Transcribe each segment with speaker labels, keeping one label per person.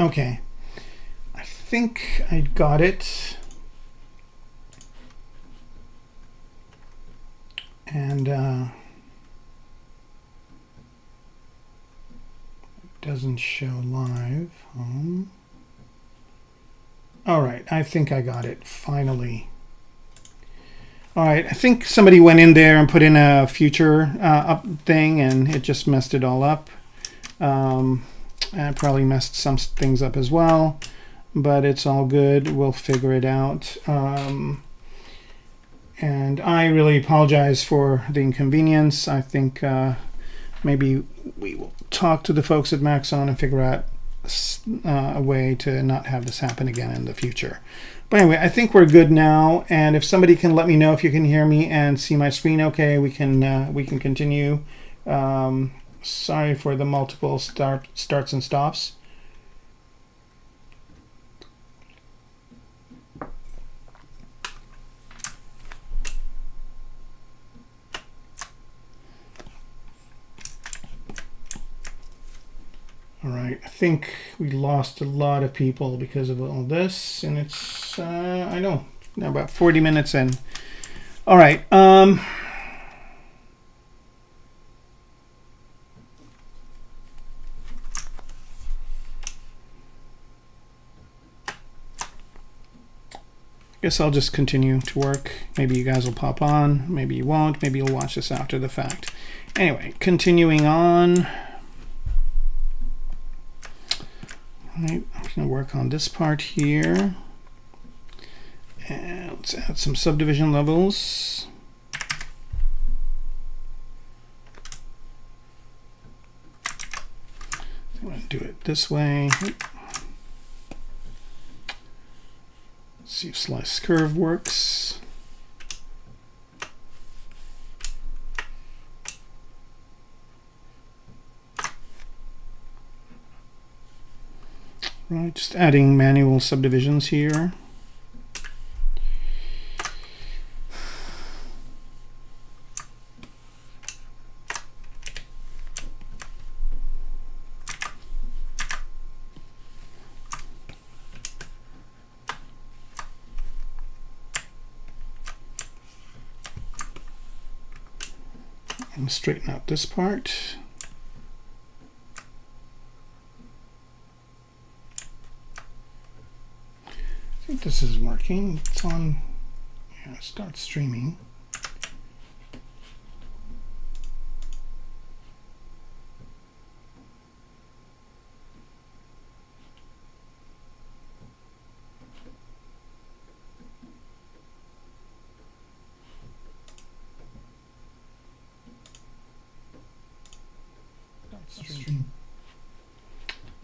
Speaker 1: Okay, I think I got it. And it doesn't show live. All right, I think I got it finally. All right, I think somebody went in there and put in a future up thing, and it just messed it all up. I probably messed some things up as well, but it's all good. We'll figure it out. And I really apologize for the inconvenience. I think maybe we will talk to the folks at Maxon and figure out a way to not have this happen again in the future. But anyway, I think we're good now. And if somebody can let me know if you can hear me and see my screen okay, we can continue. Sorry for the multiple starts and stops. All right, I think we lost a lot of people because of all this, and it's, I know, now about 40 minutes in. All right. Guess I'll just continue to work. Maybe you guys will pop on, maybe you won't, maybe you'll watch this after the fact. Anyway, continuing on. All right, I'm going to work on this part here. And let's add some subdivision levels. I'm going to do it this way. Let's see if slice curve works. Right, just adding manual subdivisions here. And straighten out this part. I think this is working. It's on, yeah, start streaming.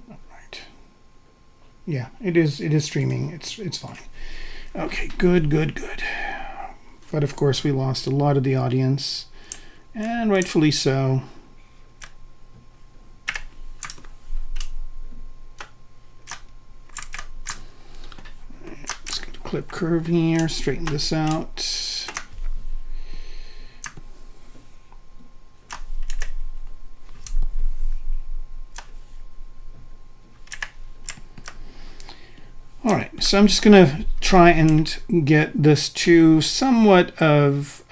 Speaker 1: All right. Yeah, it is streaming. It's fine. Okay, good. But of course we lost a lot of the audience, and rightfully so. Let's get a clip curve here, straighten this out. All right, so I'm just going to try and get this to somewhat of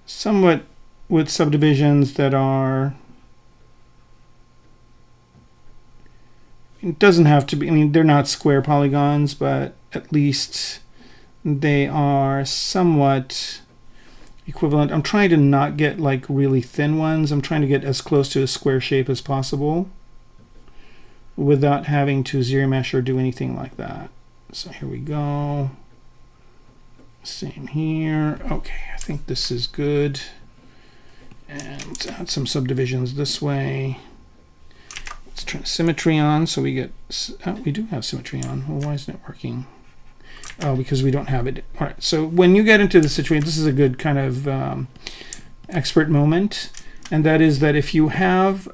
Speaker 1: somewhat with subdivisions that are, it doesn't have to be, I mean, they're not square polygons, but at least they are somewhat equivalent. I'm trying to not get like really thin ones. I'm trying to get as close to a square shape as possible without having to zero mesh or do anything like that. So here we go. Same here. Okay, I think this is good. And let's add some subdivisions this way. Let's turn symmetry on so we get, we do have symmetry on. Well, why isn't it working? Oh, because we don't have it. All right, so when you get into the situation, this is a good kind of expert moment, and that is that if you have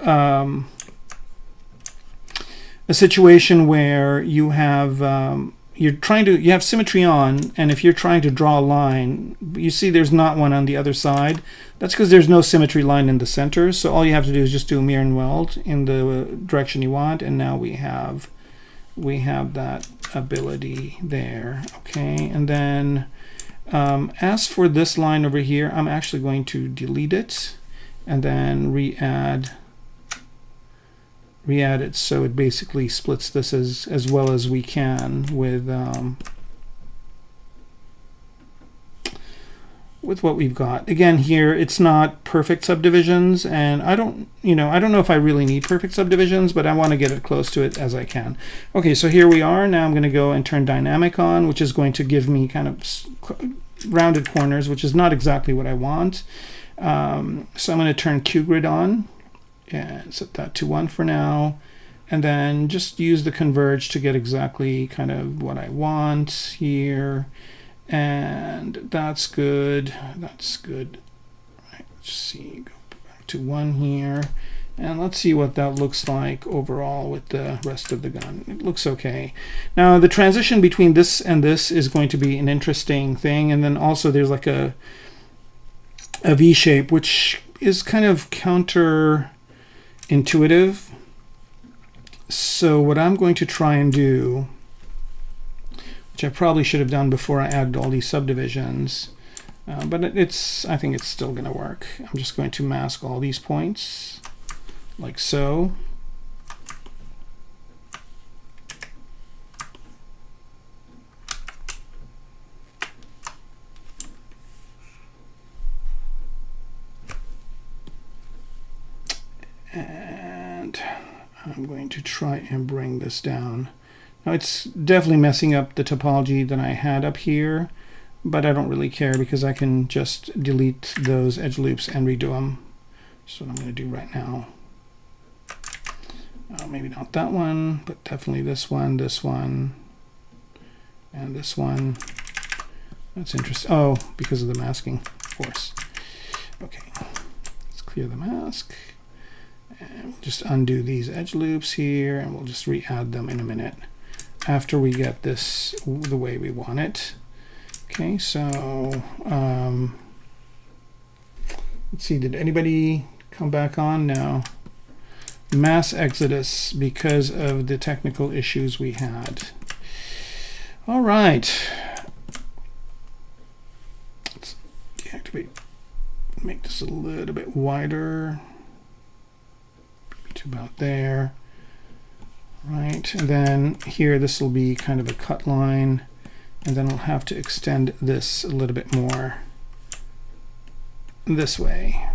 Speaker 1: a situation where you have you have symmetry on, and if you're trying to draw a line, you see there's not one on the other side. That's because there's no symmetry line in the center. So all you have to do is just do a mirror and weld in the direction you want, and now we have that ability there. Okay, and then as for this line over here, I'm actually going to delete it and then re-add it, so it basically splits this as well as we can with what we've got. Again, here it's not perfect subdivisions, and I don't know if I really need perfect subdivisions, but I want to get it close to it as I can. Okay, so here we are. Now I'm going to go and turn dynamic on, which is going to give me kind of rounded corners, which is not exactly what I want. So I'm going to turn QGrid on and set that to 1 for now, and then just use the converge to get exactly kind of what I want here. And that's good. That's good. Right, let's see, go back to 1 here, and let's see what that looks like overall with the rest of the gun. It looks okay. Now the transition between this and this is going to be an interesting thing, and then also there's like a V shape, which is kind of counterintuitive. So what I'm going to try and do, which I probably should have done before I added all these subdivisions, but I think it's still going to work. I'm just going to mask all these points like so. And I'm going to try and bring this down. Now it's definitely messing up the topology that I had up here, but I don't really care because I can just delete those edge loops and redo them. That's what I'm going to do right now. Maybe not that one, but definitely this one, and this one. That's interesting. Oh, because of the masking, of course. Okay, let's clear the mask. And we'll just undo these edge loops here, and we'll just re-add them in a minute after we get this the way we want it. Okay, so let's see, did anybody come back on? No. Mass exodus because of the technical issues we had. All right. Let's deactivate, make this a little bit wider. To about there. Right, and then here this will be kind of a cut line, and then we'll have to extend this a little bit more this way.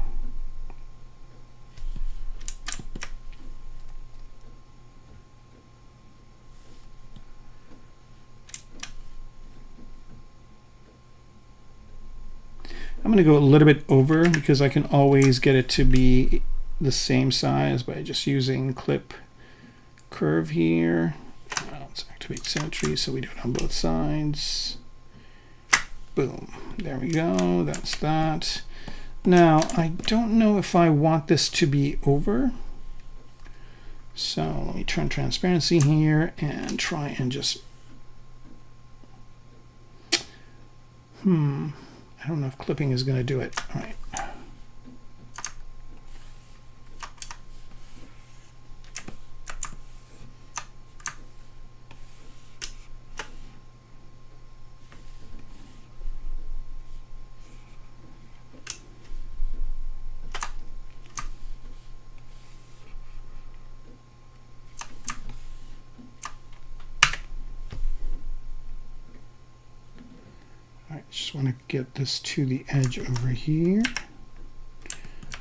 Speaker 1: I'm going to go a little bit over because I can always get it to be the same size by just using clip curve here. Let's activate symmetry so we do it on both sides. Boom, there we go, that's that. Now I don't know if I want this to be over, so let me turn transparency here and try and just I don't know if clipping is going to do it. All right. Just want to get this to the edge over here.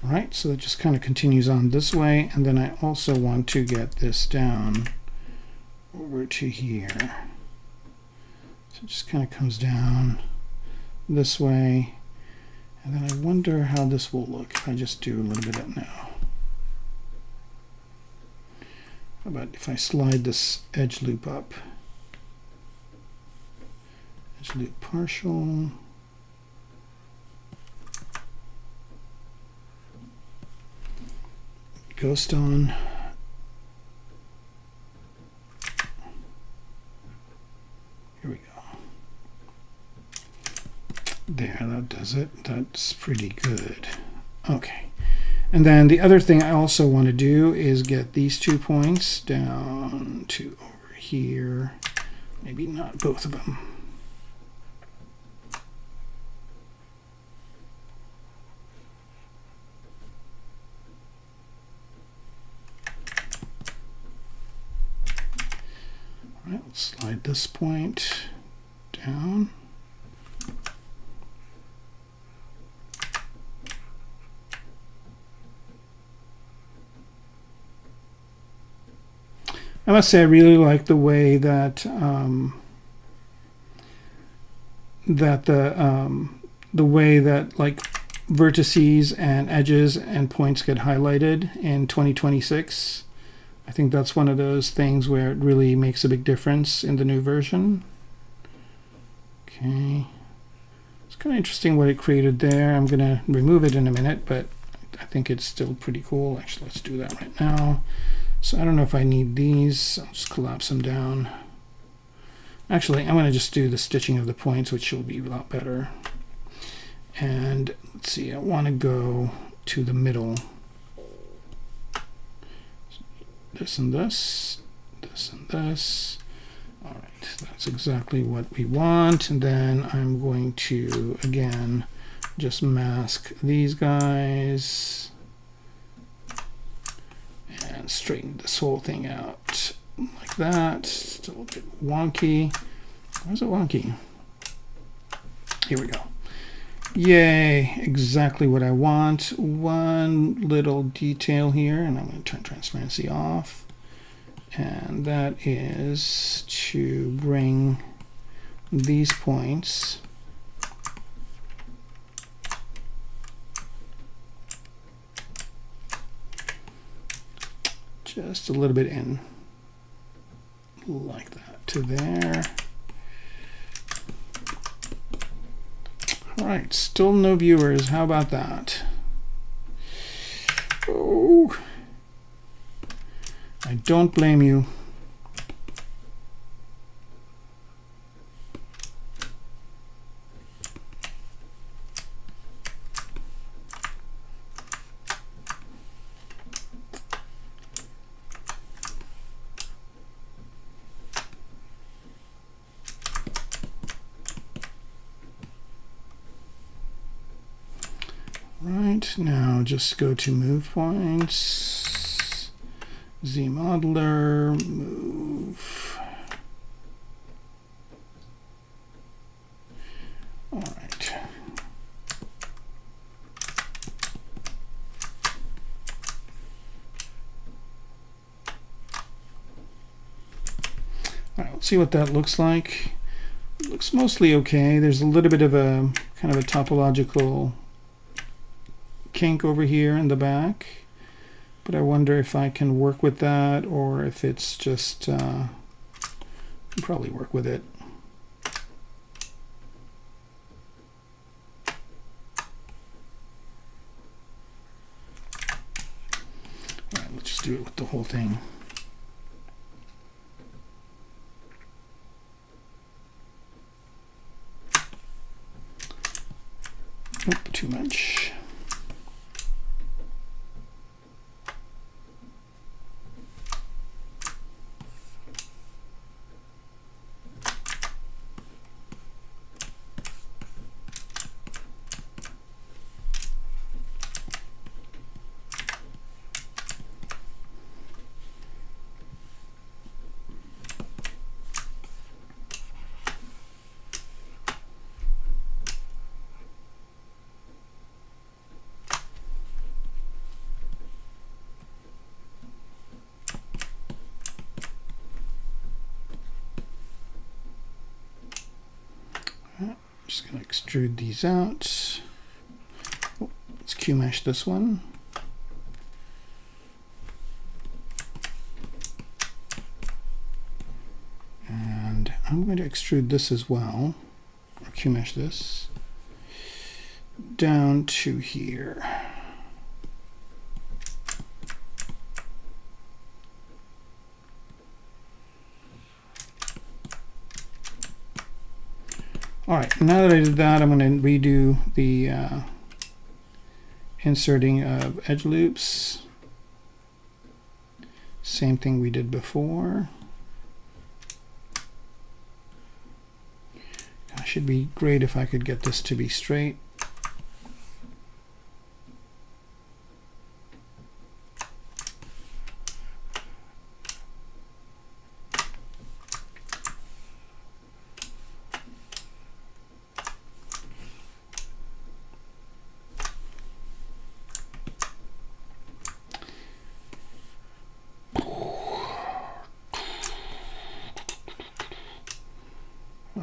Speaker 1: All right, so it just kind of continues on this way, and then I also want to get this down over to here. So it just kind of comes down this way, and then I wonder how this will look if I just do a little bit of now. How about if I slide this edge loop up? Edge loop partial. Ghost on. does it. That's pretty good. Okay. And then the other thing I also want to do is get these 2 points down to over here. Maybe not both of them. All right, let's slide this point down. I must say I really like the way that the way that like vertices and edges and points get highlighted in 2026. I think that's one of those things where it really makes a big difference in the new version. Okay, it's kind of interesting what it created there. I'm gonna remove it in a minute, but I think it's still pretty cool. Actually, let's do that right now. So I don't know if I need these. I'll just collapse them down. Actually, I'm going to just do the stitching of the points, which will be a lot better. And let's see, I want to go to the middle. This and this, this and this. All right, that's exactly what we want. And then I'm going to, again, just mask these guys. And straighten this whole thing out like that. Still a bit wonky. Where's it wonky? Here we go. Yay, exactly what I want. One little detail here, and I'm going to turn transparency off. And that is to bring these points just a little bit in, like that, to there. All right, still no viewers. How about that? Oh, I don't blame you. Right, now just go to move points, Z modeler, move. All right. All right, let's see what that looks like. It looks mostly okay. There's a little bit of a kind of a topological kink over here in the back, but I wonder if I can work with that or if it's just probably work with it. All right, let's just do it with the whole thing. Nope, too much. Just going to extrude these out. Oh, let's Q-mesh this one. And I'm going to extrude this as well, or Q-mesh this, down to here. All right, now that I did that, I'm going to redo the inserting of edge loops. Same thing we did before. It should be great if I could get this to be straight.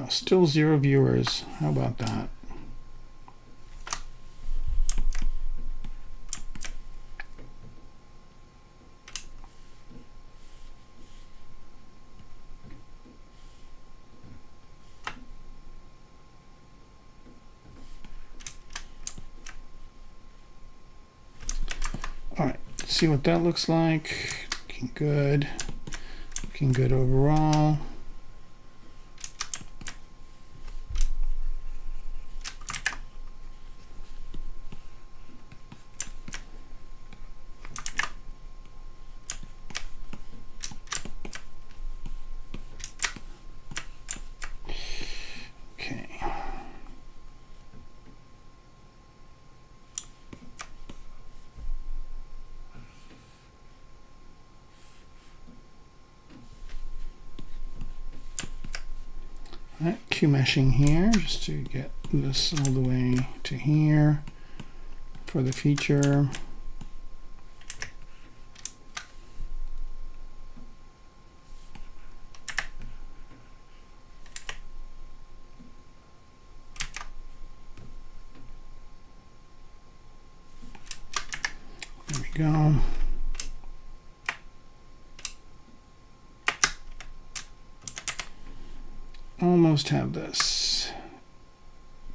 Speaker 1: Still 0 viewers. How about that? All right, let's see what that looks like. Looking good. Looking good overall. Q-meshing here just to get this all the way to here for the feature. There we go. Almost have this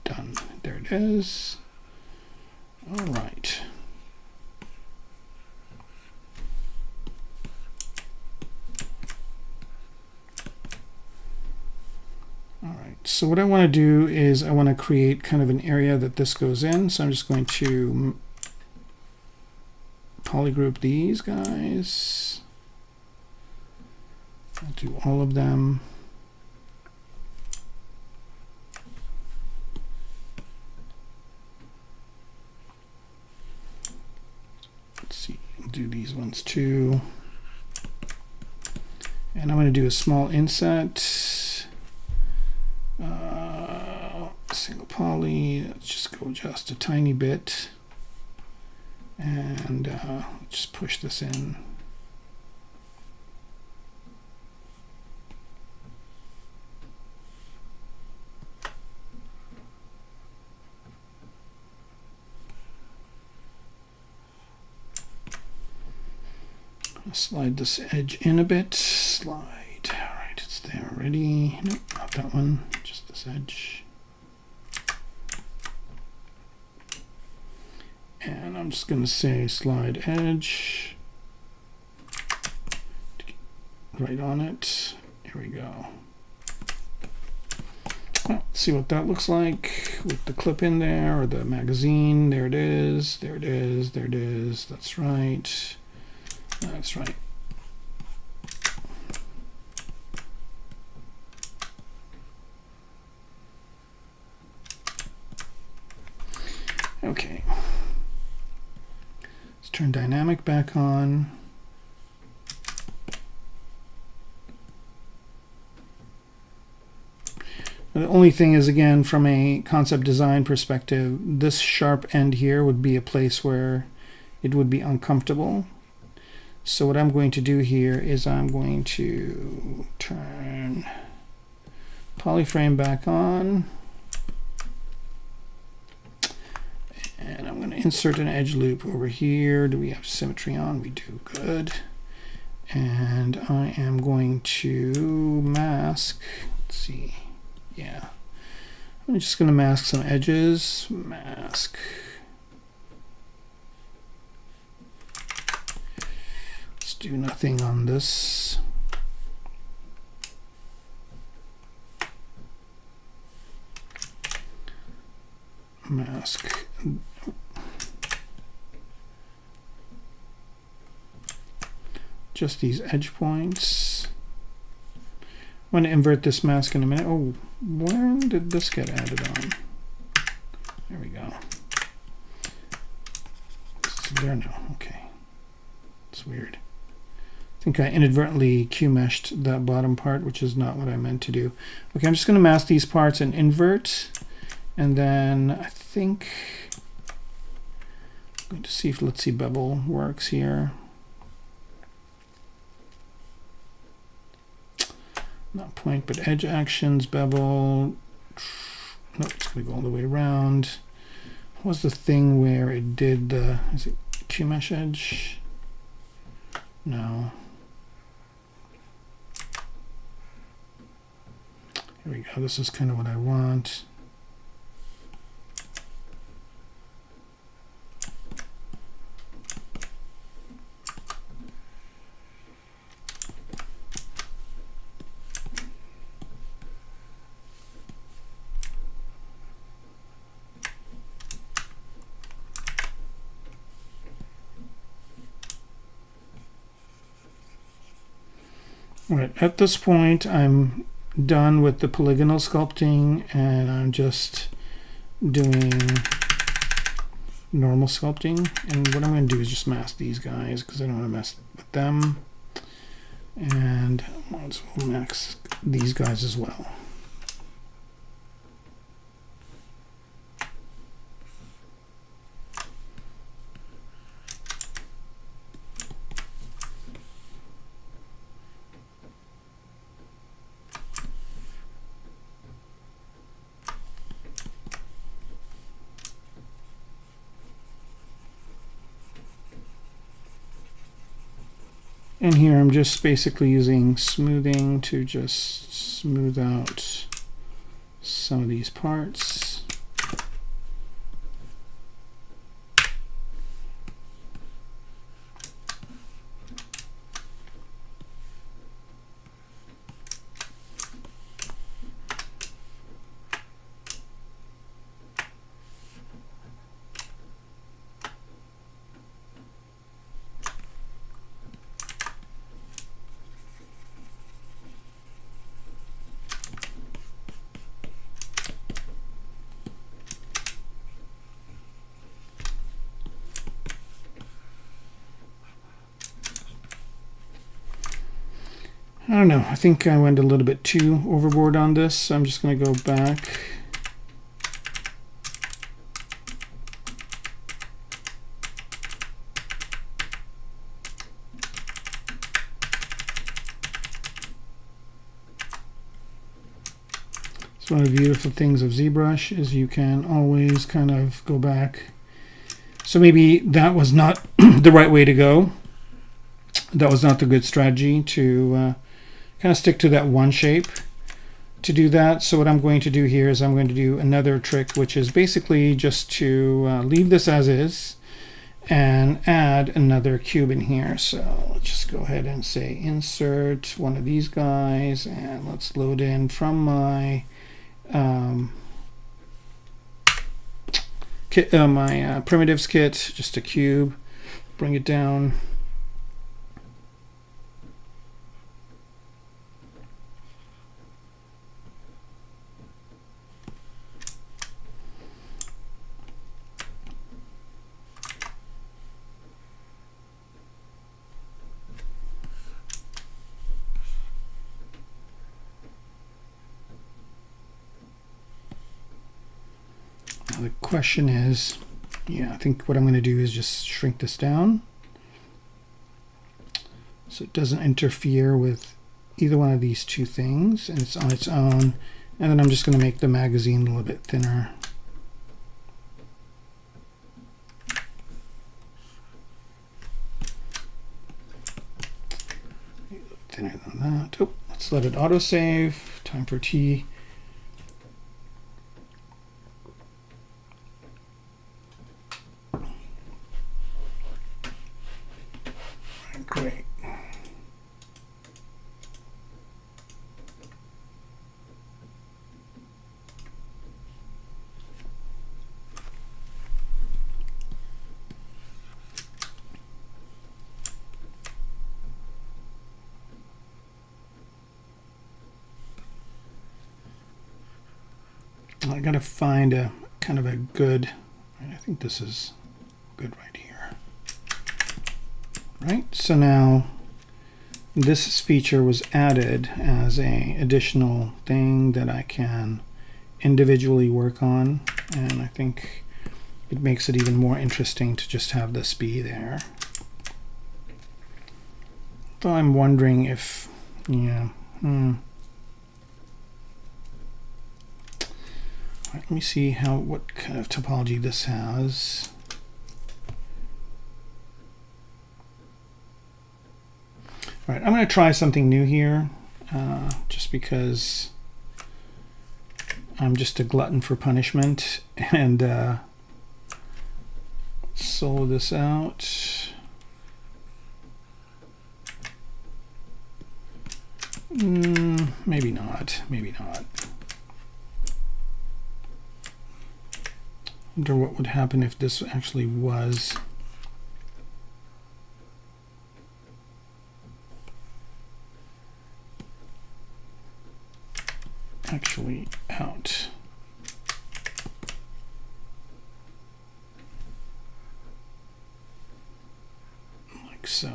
Speaker 1: done. There it is. All right. All right. So what I want to do is I want to create kind of an area that this goes in. So I'm just going to polygroup these guys. I'll do all of them. Do these ones too, and I'm going to do a small inset, single poly. Let's just go just a tiny bit, and just push this in. Slide this edge in a bit. Slide. All right, it's there already. Nope, not that one. Just this edge. And I'm just going to say slide edge. Right on it. Here we go. Well, let's see what that looks like with the clip in there, or the magazine. There it is. There it is. There it is. That's right. That's right. Okay. Let's turn dynamic back on. The only thing is, again, from a concept design perspective, this sharp end here would be a place where it would be uncomfortable. So what I'm going to do here is I'm going to turn polyframe back on, and I'm going to insert an edge loop over here. Do we have symmetry on? We do. Good. And I am going to mask. Let's see. Yeah. I'm just going to mask some edges. Mask. Do nothing on this. mask. Just these edge points. I'm going to invert this mask in a minute. Oh, where did this get added on? There we go. It's there now. Okay. It's weird. I think I inadvertently Q-meshed that bottom part, which is not what I meant to do. Okay, I'm just going to mask these parts and invert. And then I think I'm going to see if let's see bevel works here. Not point, but edge actions, bevel. No, it's going to go all the way around. What was the thing where it did the, is it Q-mesh edge? No. Here we go. This is kind of what I want. Right, at this point, I'm done with the polygonal sculpting, and I'm just doing normal sculpting. And what I'm going to do is just mask these guys because I don't want to mess with them. And I might as well mask these guys as well. And here I'm just basically using smoothing to just smooth out some of these parts. I don't know, I think I went a little bit too overboard on this, so I'm just going to go back. So one of the beautiful things of ZBrush is you can always kind of go back. So maybe that was not the right way to go. That was not the good strategy to kind of stick to that one shape to do that. So what I'm going to do here is I'm going to do another trick, which is basically just to leave this as is and add another cube in here. So let's just go ahead and say insert one of these guys, and let's load in from my primitives kit, just a cube, bring it down. The question is, yeah, I think what I'm going to do is just shrink this down so it doesn't interfere with either one of these two things, and it's on its own. And then I'm just going to make the magazine a little bit thinner. Thinner than that. Oh, let's let it autosave. Time for tea. Great. got to find a kind of a good, I think this is good right here. Right, so now this feature was added as a additional thing that I can individually work on, and I think it makes it even more interesting to just have this be there. Though I'm wondering if, yeah, Right, let me see what kind of topology this has. All right, I'm going to try something new here, just because I'm just a glutton for punishment, and solo this out. Maybe not. Maybe not. I wonder what would happen if this actually was actually out. Like so.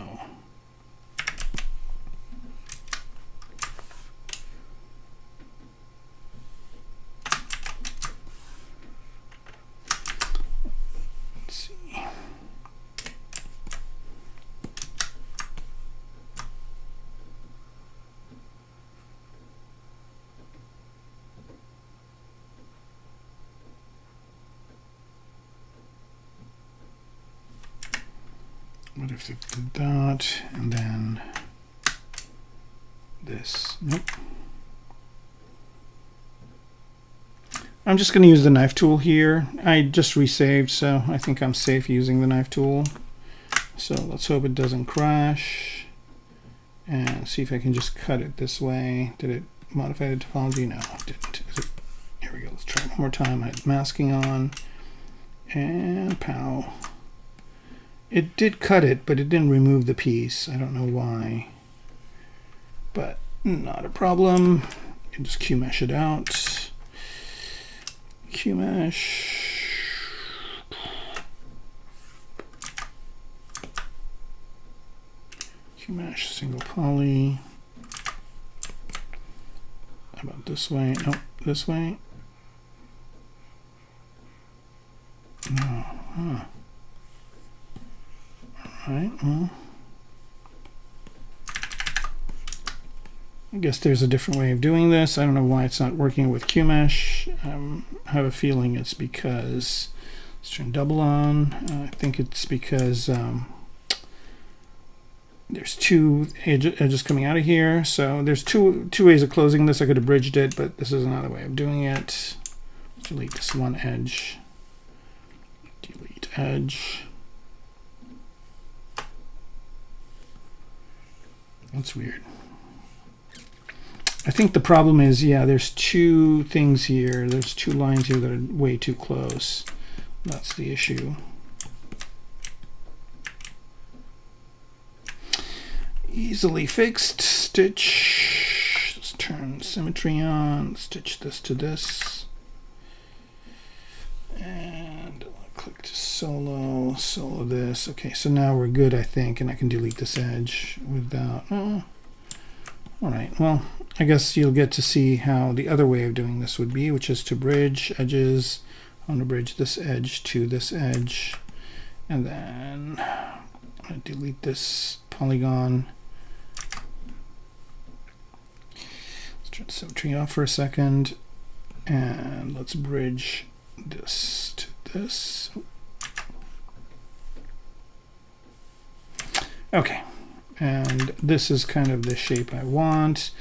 Speaker 1: What if it did that, and then this? Nope. I'm just going to use the knife tool here. I just resaved, so I think I'm safe using the knife tool. So let's hope it doesn't crash. And see if I can just cut it this way. Did it modify the topology? No, it didn't. Here we go. Let's try it one more time. I had masking on. And pow. It did cut it, but it didn't remove the piece. I don't know why. But not a problem. You can just Q-mesh it out. Q-mesh. Q-mesh, single poly. How about this way? No, this way. No. Huh. Right, well, I guess there's a different way of doing this. I don't know why it's not working with Q-mesh. I have a feeling it's because, let's turn double on. I think it's because there's two edges coming out of here. So there's two ways of closing this. I could have bridged it, but this is another way of doing it. Delete this one edge. Delete edge. That's weird. I think the problem is, yeah, there's two things here. There's two lines here that are way too close. That's the issue. Easily fixed. Stitch. Let's turn symmetry on. Stitch this to this. And click to solo this. Okay, so now we're good, I think, and I can delete this edge without. Oh. All right, well, I guess you'll get to see how the other way of doing this would be, which is to bridge edges. I want to bridge this edge to this edge, and then I'm going to delete this polygon. Let's turn symmetry off for a second, and let's bridge this to this. Okay, and this is kind of the shape I want.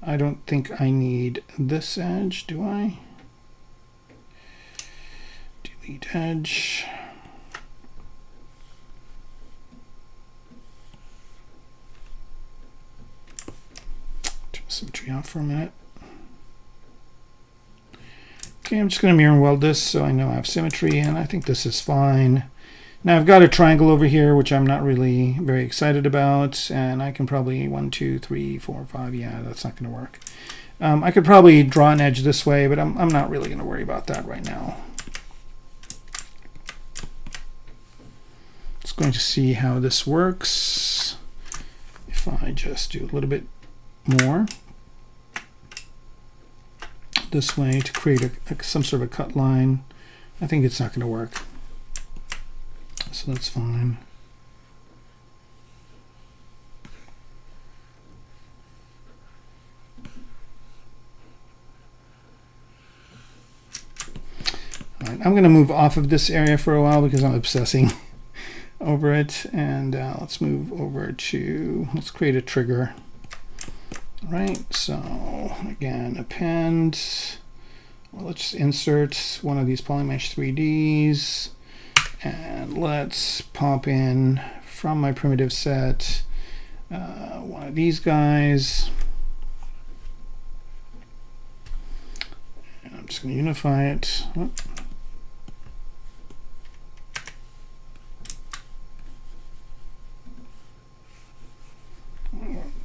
Speaker 1: I don't think I need this edge, do I? Delete edge. Turn symmetry off for a minute. Okay, I'm just going to mirror and weld this so I know I have symmetry, and I think this is fine. Now I've got a triangle over here, which I'm not really very excited about, and I can probably 1, 2, 3, 4, 5. Yeah, that's not going to work. I could probably draw an edge this way, but I'm not really going to worry about that right now. Just going to see how this works. If I just do a little bit more this way to create some sort of a cut line, I think it's not going to work. So that's fine. All right, I'm going to move off of this area for a while because I'm obsessing over it, and let's move over to, let's create a trigger. All right, so again, append. Well, let's just insert one of these Polymesh 3Ds, and let's pop in from my primitive set one of these guys. And I'm just going to unify it. Oh.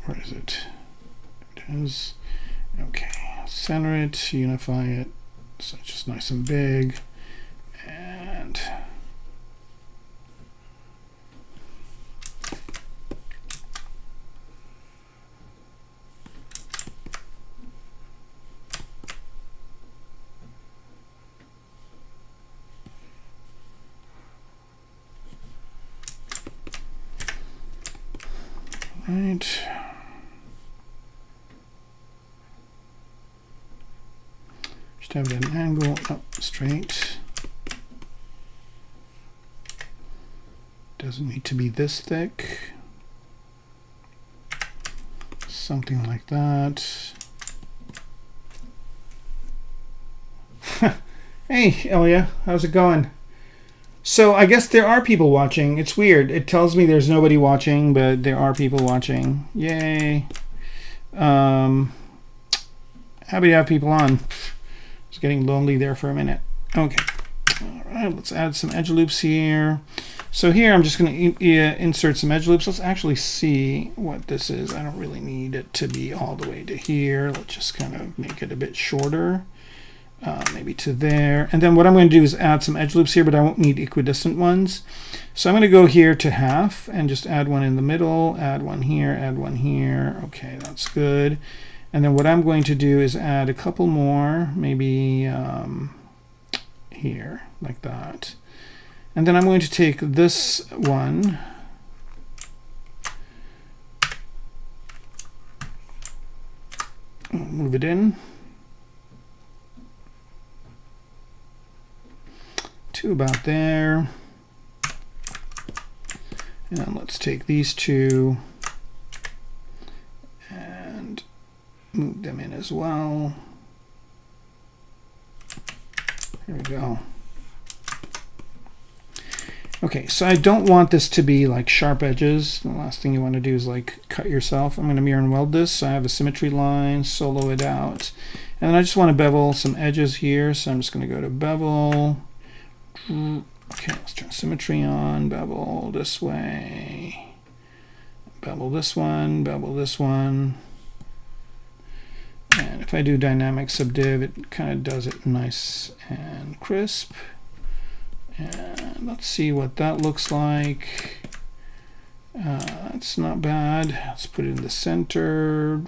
Speaker 1: Where is it? It is. Okay, center it, unify it, so it's just nice and big, and right. Have an angle up straight. Doesn't need to be this thick. Something like that. Hey, Elia, how's it going? So I guess there are people watching. It's weird. It tells me there's nobody watching, but there are people watching. Yay. Happy to have people on. Getting lonely there for a minute. Okay, all right, let's add some edge loops here. So here I'm just going to insert some edge loops. Let's actually see what this is. I don't really need it to be all the way to here. Let's just kind of make it a bit shorter, maybe to there. And then what I'm going to do is add some edge loops here, but I won't need equidistant ones. So I'm going to go here to half and just add one in the middle, add one here, add one here. Okay, that's good. And then what I'm going to do is add a couple more, maybe here, like that. And then I'm going to take this one, move it in to about there. And let's take these two and move them in as well. Here we go. Okay, so I don't want this to be like sharp edges. The last thing you want to do is like cut yourself. I'm going to mirror and weld this. So I have a symmetry line, solo it out. And then I just want to bevel some edges here. So I'm just going to go to bevel. Okay, let's turn symmetry on, bevel this way. Bevel this one, bevel this one. And if I do dynamic subdiv, it kind of does it nice and crisp. And let's see what that looks like. It's not bad. Let's put it in the center.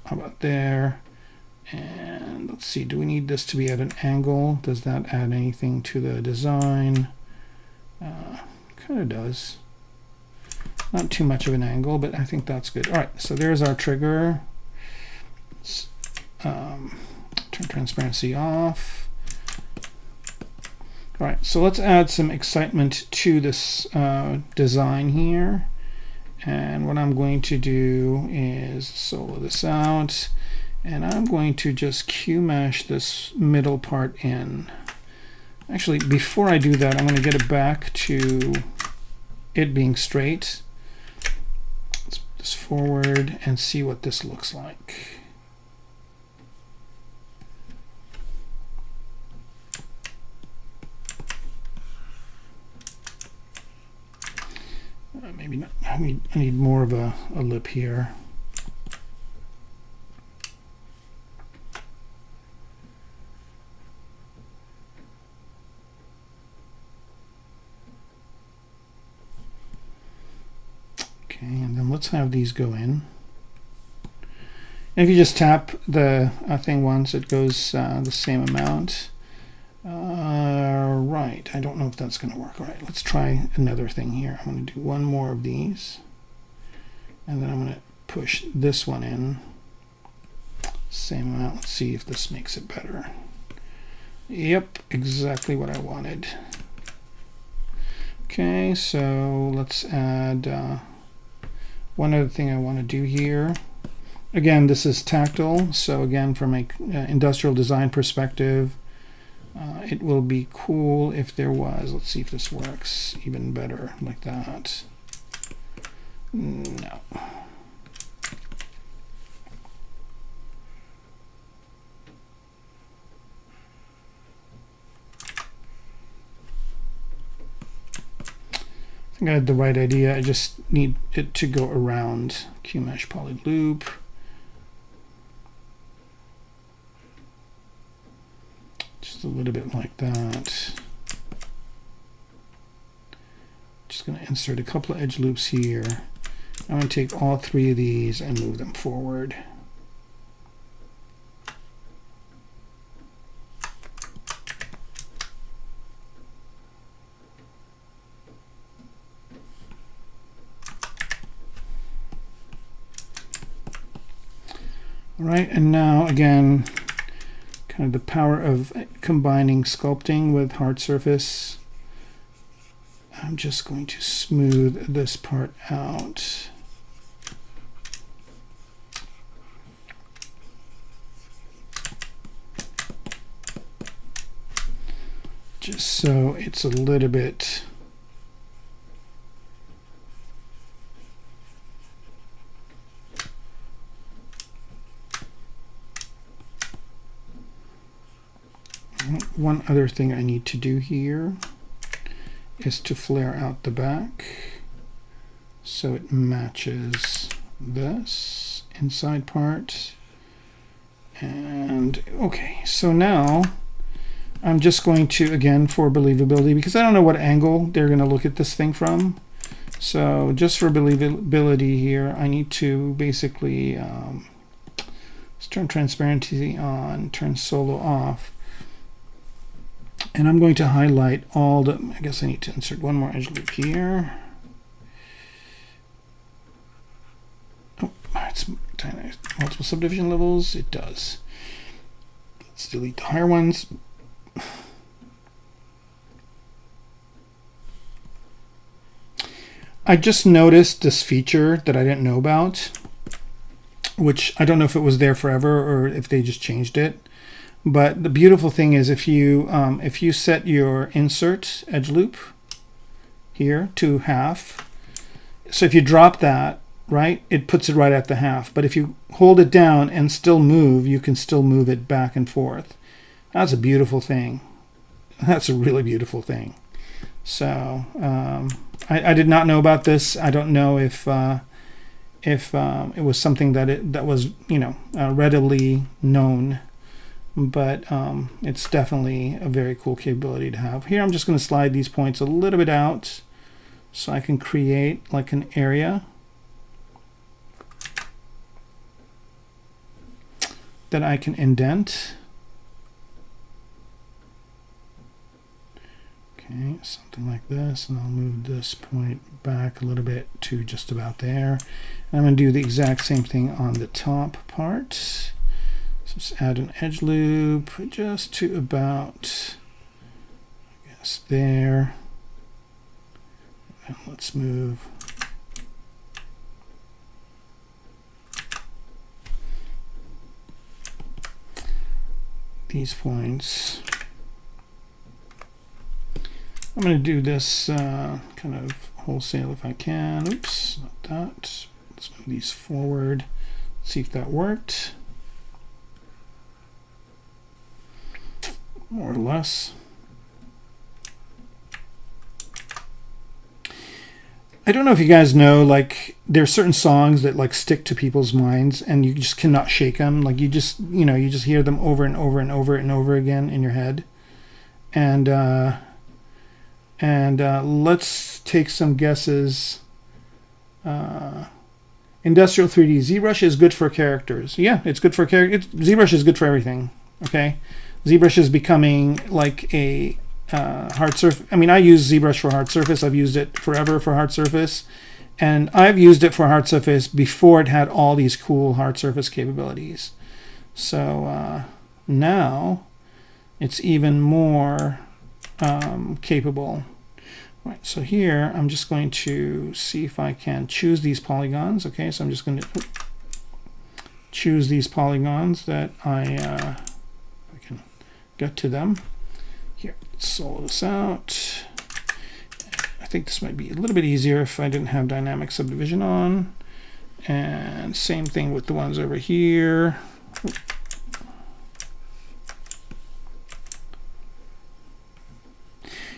Speaker 1: How about there? And let's see, do we need this to be at an angle? Does that add anything to the design? Kind of does. Not too much of an angle, but I think that's good. All right, so there's our trigger. Let's turn transparency off. All right, so let's add some excitement to this design here. And what I'm going to do is solo this out. And I'm going to just Q-mesh this middle part in. Actually, before I do that, I'm going to get it back to it being straight. Let's put this forward and see what this looks like. Maybe not. I need more of a lip here. let's have these go in. And if you just tap the thing once, it goes the same amount. Right, I don't know if that's going to work. All right, let's try another thing here. I'm going to do one more of these, and then I'm going to push this one in. Same amount. Let's see if this makes it better. Yep, exactly what I wanted. Okay, so let's add one other thing I want to do here. Again, this is tactile, so again, from an industrial design perspective, it will be cool if there was, let's see if this works even better like that. No. I think I had the right idea. I just need it to go around. QMesh poly loop. Just a little bit like that. Just going to insert a couple of edge loops here. I'm going to take all three of these and move them forward. All right, and now again, kind of the power of combining sculpting with hard surface. I'm just going to smooth this part out. Just so it's a little bit one other thing I need to do here is to flare out the back so it matches this inside part. And okay, so now I'm just going to, again, for believability, because I don't know what angle they're going to look at this thing from. So just for believability here, I need to basically let's turn transparency on, turn solo off. And I'm going to highlight all the, I guess I need to insert one more edge loop here. Oh, it's tiny. Multiple subdivision levels. It does. Let's delete the higher ones. I just noticed this feature that I didn't know about, which I don't know if it was there forever or if they just changed it. But the beautiful thing is if you set your insert edge loop here to half, so if you drop that, right, it puts it right at the half. But if you hold it down and still move, you can still move it back and forth. That's a beautiful thing. That's a really beautiful thing. So I did not know about this. I don't know if it was something that was readily known. But it's definitely a very cool capability to have. Here I'm just going to slide these points a little bit out so I can create like an area that I can indent. Okay, something like this, and I'll move this point back a little bit to just about there. And I'm going to do the exact same thing on the top part. So just add an edge loop just to about, I guess, there. And let's move these points. I'm going to do this kind of wholesale if I can. Oops, not that. Let's move these forward. Let's see if that worked. More or less. I don't know if you guys know, like, there are certain songs that like stick to people's minds and you just cannot shake them. Like you just hear them over and over and over and over again in your head. And let's take some guesses Industrial 3D. ZBrush is good for characters. Yeah, it's good for characters. ZBrush is good for everything. Okay, ZBrush is becoming like a hard surface. I mean, I use ZBrush for hard surface. I've used it forever for hard surface, and I've used it for hard surface before it had all these cool hard surface capabilities. So now it's even more capable. Right, so here I'm just going to see if I can choose these polygons. Okay, so I'm just going to choose these polygons that I can get to them. Here, let's solo this out. I think this might be a little bit easier if I didn't have dynamic subdivision on. And same thing with the ones over here.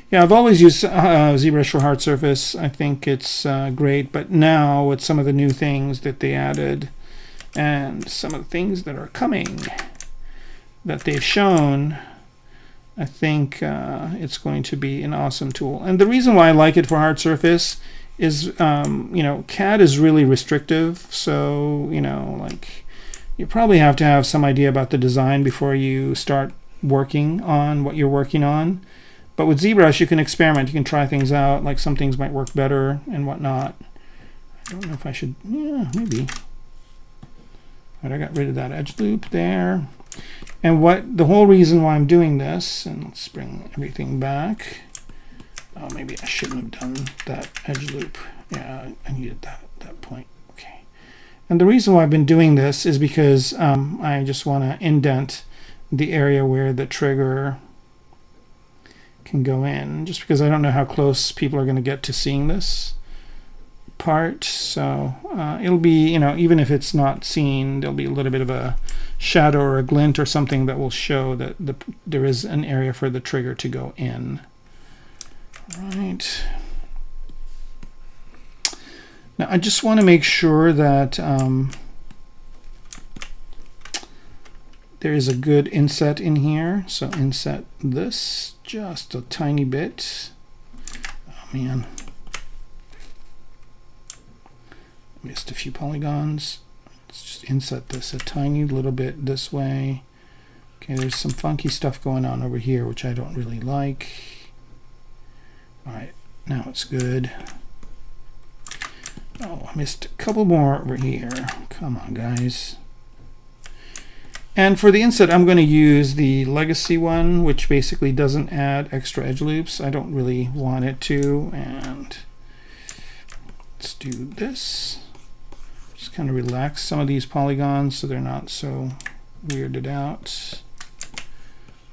Speaker 1: Yeah, I've always used ZBrush for hard surface. I think it's great, but now with some of the new things that they added and some of the things that are coming that they've shown, I think it's going to be an awesome tool. And the reason why I like it for hard surface is, you know, CAD is really restrictive. So, you know, like you probably have to have some idea about the design before you start working on what you're working on. But with ZBrush, you can experiment. You can try things out. Like some things might work better and whatnot. I don't know if I should. Yeah, maybe. All right, I got rid of that edge loop there. And what the whole reason why I'm doing this, and let's bring everything back. Oh, maybe I shouldn't have done that edge loop. Yeah, I needed that point. Okay. And the reason why I've been doing this is because I just want to indent the area where the trigger can go in, just because I don't know how close people are going to get to seeing this part. So it'll be, you know, even if it's not seen, there'll be a little bit of a shadow or a glint or something that will show that there is an area for the trigger to go in. All right. Now I just want to make sure that there is a good inset in here. So inset this just a tiny bit. Oh man, missed a few polygons. Let's just inset this a tiny little bit this way. Okay, there's some funky stuff going on over here which I don't really like. All right, now it's good. Oh, I missed a couple more over here. Come on, guys. And for the inset, I'm going to use the legacy one, which basically doesn't add extra edge loops. I don't really want it to. And let's do this. Just kind of relax some of these polygons so they're not so weirded out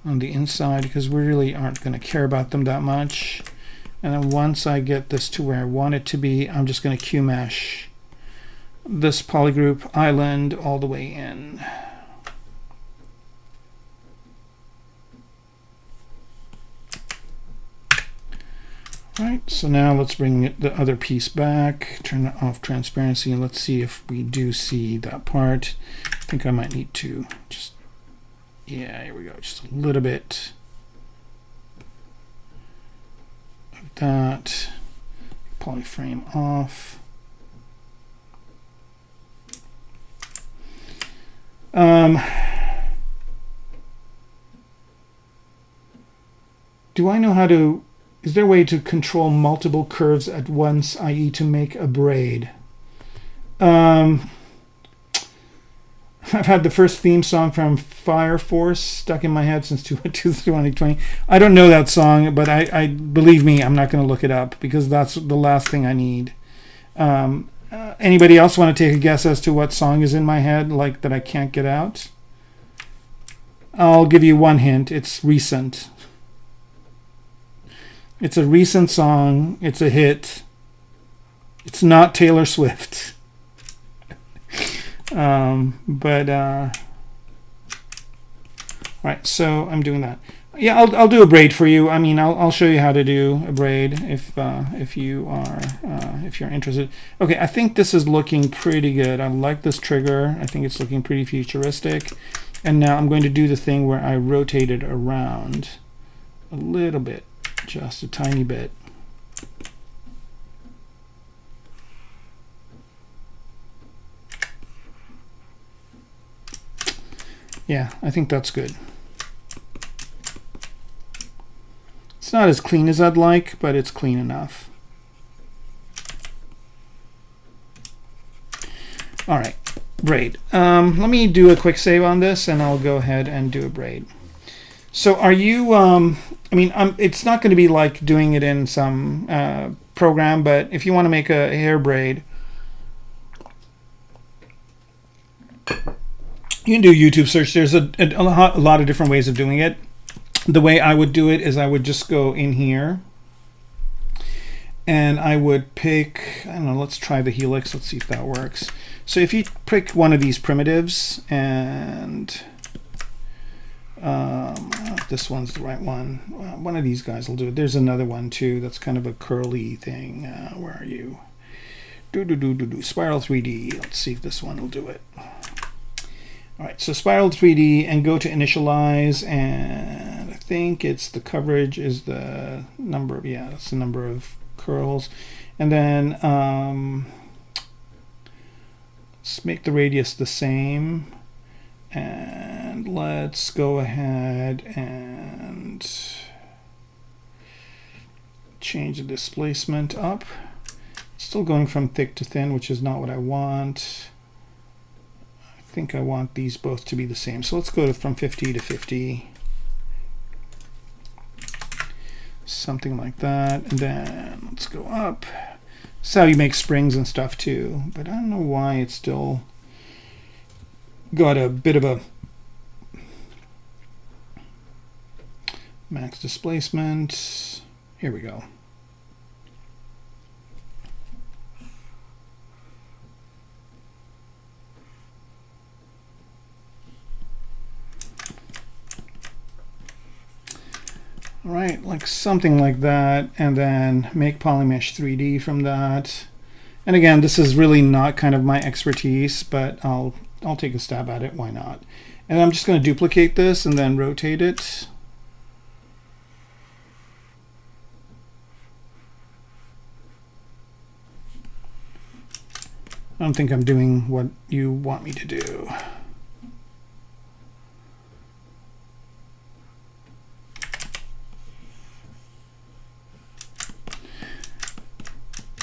Speaker 1: on the inside, because we really aren't going to care about them that much. And then once I get this to where I want it to be, I'm just going to Q-mesh this polygroup island all the way in. Right, so now let's bring the other piece back, turn off transparency, and let's see if we do see that part. I think I might need to just, yeah, here we go, just a little bit of that. Polyframe off. Do I know how to, is there a way to control multiple curves at once, i.e. to make a braid? I've had the first theme song from Fire Force stuck in my head since 2020. I don't know that song, but I believe me, I'm not going to look it up because that's the last thing I need. Anybody else want to take a guess as to what song is in my head, like that I can't get out? I'll give you one hint. It's recent. It's a recent song. It's a hit. It's not Taylor Swift. Right, so I'm doing that. Yeah, I'll do a braid for you. I mean, I'll show you how to do a braid if you're interested. Okay, I think this is looking pretty good. I like this trigger. I think it's looking pretty futuristic. And now I'm going to do the thing where I rotate it around a little bit. Just a tiny bit. Yeah, I think that's good. It's not as clean as I'd like, but it's clean enough. All right, braid. Let me do a quick save on this, and I'll go ahead and do a braid. So are you, I mean, it's not going to be like doing it in some program, but if you want to make a hair braid, you can do a YouTube search. There's a lot of different ways of doing it. The way I would do it is I would just go in here and I would pick, I don't know, let's try the helix. Let's see if that works. So if you pick one of these primitives, and this one's the right one. One of these guys will do it. There's another one too that's kind of a curly thing. Where are you? Spiral 3D. Let's see if this one will do it. All right, so Spiral 3D, and go to initialize, and I think it's the coverage is the number of, yeah, that's the number of curls. And then let's make the radius the same, and let's go ahead and change the displacement up. Still going from thick to thin, which is not what I want. I think I want these both to be the same. So let's go from 50 to 50. Something like that. And then let's go up. This is how you make springs and stuff too. But I don't know why it's still got a bit of a max displacement. Here we go. All right, like something like that, and then make Polymesh 3D from that. And again, this is really not kind of my expertise, but I'll take a stab at it. Why not? And I'm just going to duplicate this and then rotate it. I don't think I'm doing what you want me to do.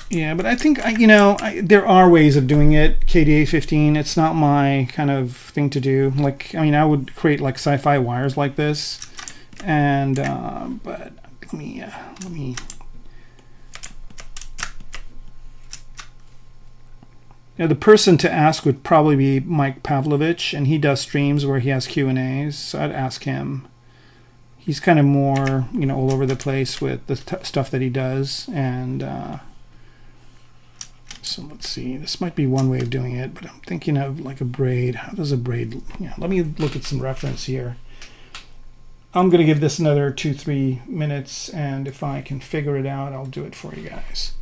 Speaker 1: Yeah, but I think, there are ways of doing it. KDA 15, it's not my kind of thing to do. Like, I mean, I would create like sci-fi wires like this, and but let me. Yeah, the person to ask would probably be Mike Pavlovich, and he does streams where he has Q&As. So I'd ask him. He's kind of more, all over the place with the stuff that he does, and. So let's see, this might be one way of doing it, but I'm thinking of like a braid. How does a braid, let me look at some reference here. I'm going to give this another 2-3 minutes, and if I can figure it out, I'll do it for you guys.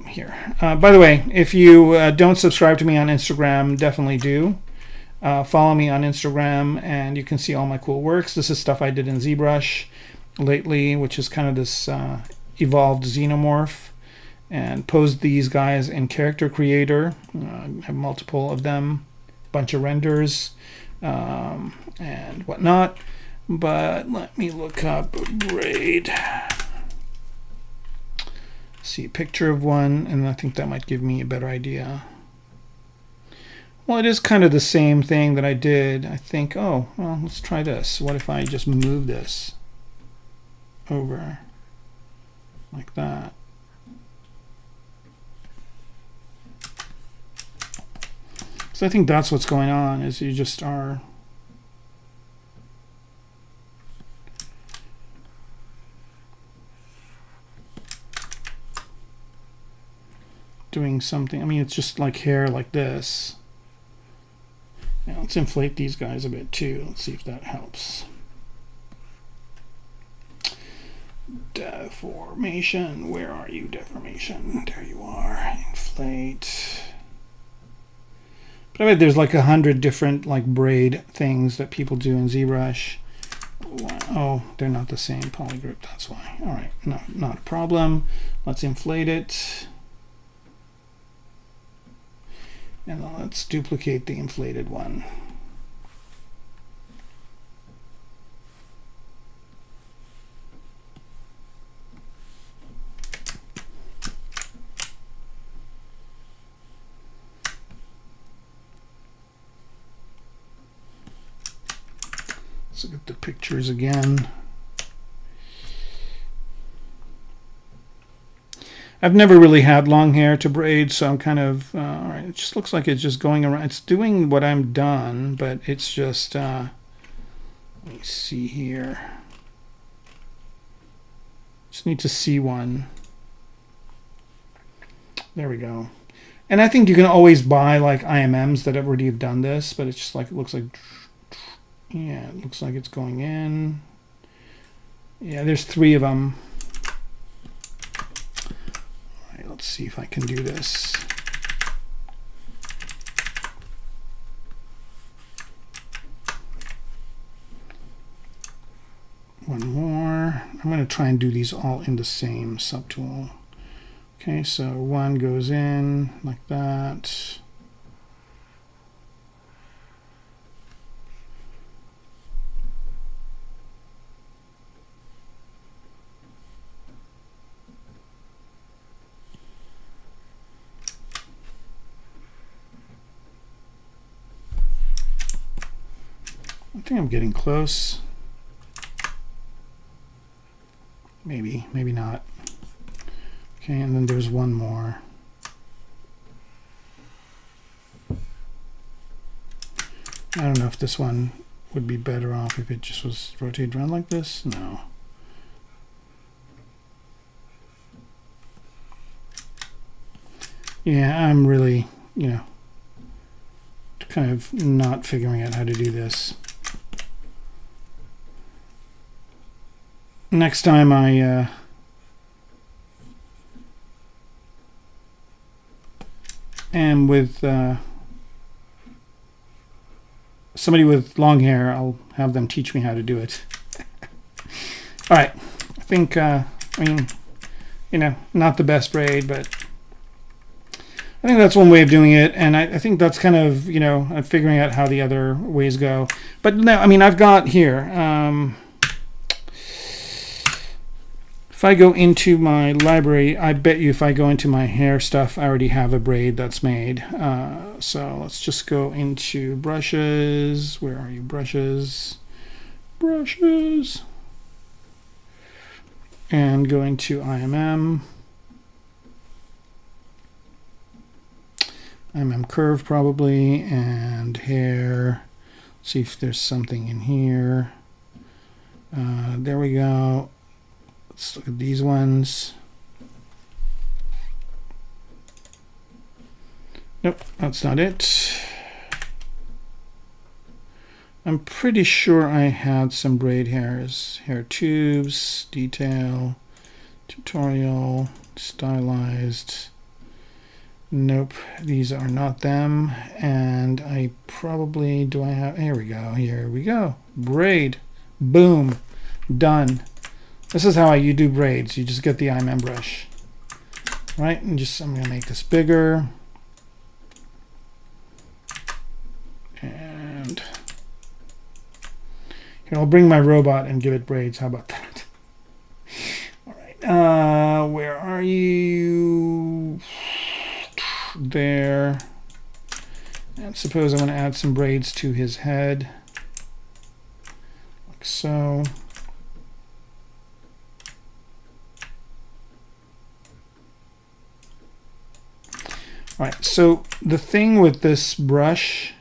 Speaker 1: Here. By the way, if you don't subscribe to me on Instagram, definitely do. Follow me on Instagram, and you can see all my cool works. This is stuff I did in ZBrush lately, which is kind of this evolved xenomorph. And posed these guys in Character Creator. I have multiple of them, bunch of renders and whatnot. But let me look up braid. See a picture of one, and I think that might give me a better idea. Well, it is kind of the same thing that I did. I think, oh, well, let's try this. What if I just move this over like that? So I think that's what's going on, is you just are doing something. I mean, it's just like hair like this. Now let's inflate these guys a bit too. Let's see if that helps. Deformation, where are you, deformation? There you are. Inflate. But I bet there's like 100 different like braid things that people do in ZBrush. Oh, they're not the same polygroup, that's why. All right, no, not a problem. Let's inflate it. And then let's duplicate the inflated one. Let's look at the pictures again. I've never really had long hair to braid, so I'm kind of, all right, it just looks like it's just going around. It's doing what I'm done, but it's just, let me see here. Just need to see one. There we go. And I think you can always buy like IMMs that already have done this, but it's just like, it looks like, yeah, it looks like it's going in. Yeah, there's 3 of them. All right, let's see if I can do this. One more. I'm going to try and do these all in the same subtool. Okay, so one goes in like that. I think I'm getting close. Maybe, maybe not. Okay, and then there's one more. I don't know if this one would be better off if it just was rotated around like this. No. Yeah, I'm really, you know, kind of not figuring out how to do this. Next time I am with somebody with long hair, I'll have them teach me how to do it. All right, I think, I mean, you know, not the best braid, but I think that's one way of doing it, and I think that's kind of, you know, figuring out how the other ways go. But no, I mean, I've got here, if I go into my library, I bet you if I go into my hair stuff, I already have a braid that's made. So let's just go into brushes. Where are you, brushes? Brushes. And go into IMM. IMM curve probably, and hair. Let's see if there's something in here. There we go. Let's look at these ones. Nope, that's not it. I'm pretty sure I had some braid hairs. Hair tubes, detail, tutorial, stylized. Nope, these are not them. And I probably, do I have, here we go, here we go. Braid, boom, done. This is how you do braids. You just get the IMM brush, right? And just, I'm gonna make this bigger. And here, I'll bring my robot and give it braids. How about that? All right, where are you? There. And suppose I want to add some braids to his head, like so. All right, so the thing with this brush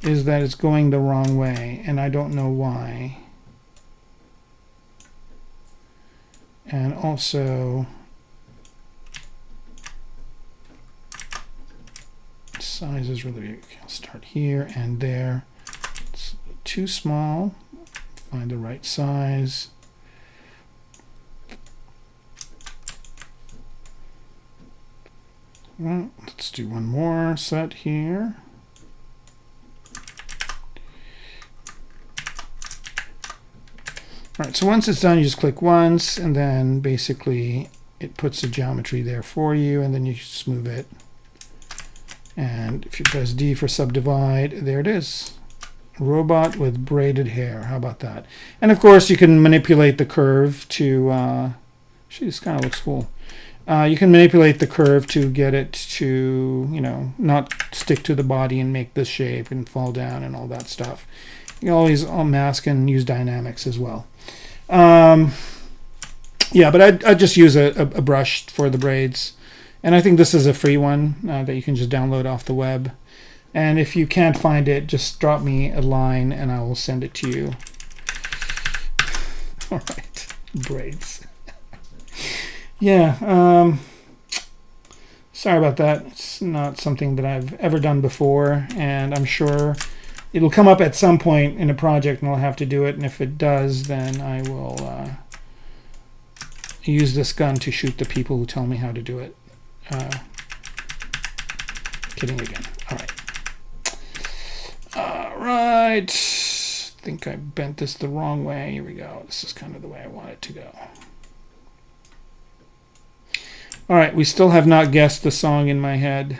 Speaker 1: is that it's going the wrong way, and I don't know why. And also, size is really big. I'll start here and there. It's too small. Find the right size. Well, let's do one more set here. All right, so once it's done, you just click once, and then basically it puts the geometry there for you, and then you just move it. And if you press D for subdivide, there it is. Robot with braided hair. How about that? And of course, you can manipulate the curve to, actually, this kind of looks cool. You can manipulate the curve to get it to, you know, not stick to the body and make this shape and fall down and all that stuff. You can always mask and use dynamics as well. Yeah, but I'd just use a brush for the braids. And I think this is a free one that you can just download off the web. And if you can't find it, just drop me a line and I will send it to you. All right, braids. Yeah, sorry about that. It's not something that I've ever done before, and I'm sure it'll come up at some point in a project and I'll have to do it. And if it does, then I will use this gun to shoot the people who tell me how to do it. Kidding again. All right. All right. I think I bent this the wrong way. Here we go. This is kind of the way I want it to go. All right. We still have not guessed the song in my head.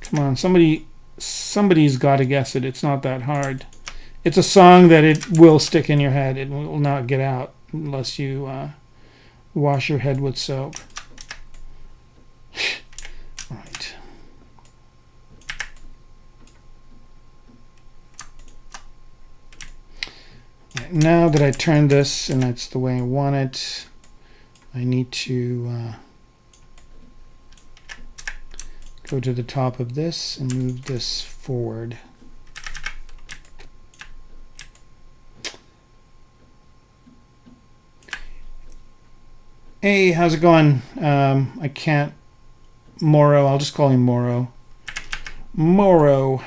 Speaker 1: Come on. Somebody's got to guess it. It's not that hard. It's a song that it will stick in your head. It will not get out unless you wash your head with soap. All right. Now that I turned this and that's the way I want it, I need to go to the top of this and move this forward. Hey, how's it going? I can't. Moro, I'll just call him Moro. Moro.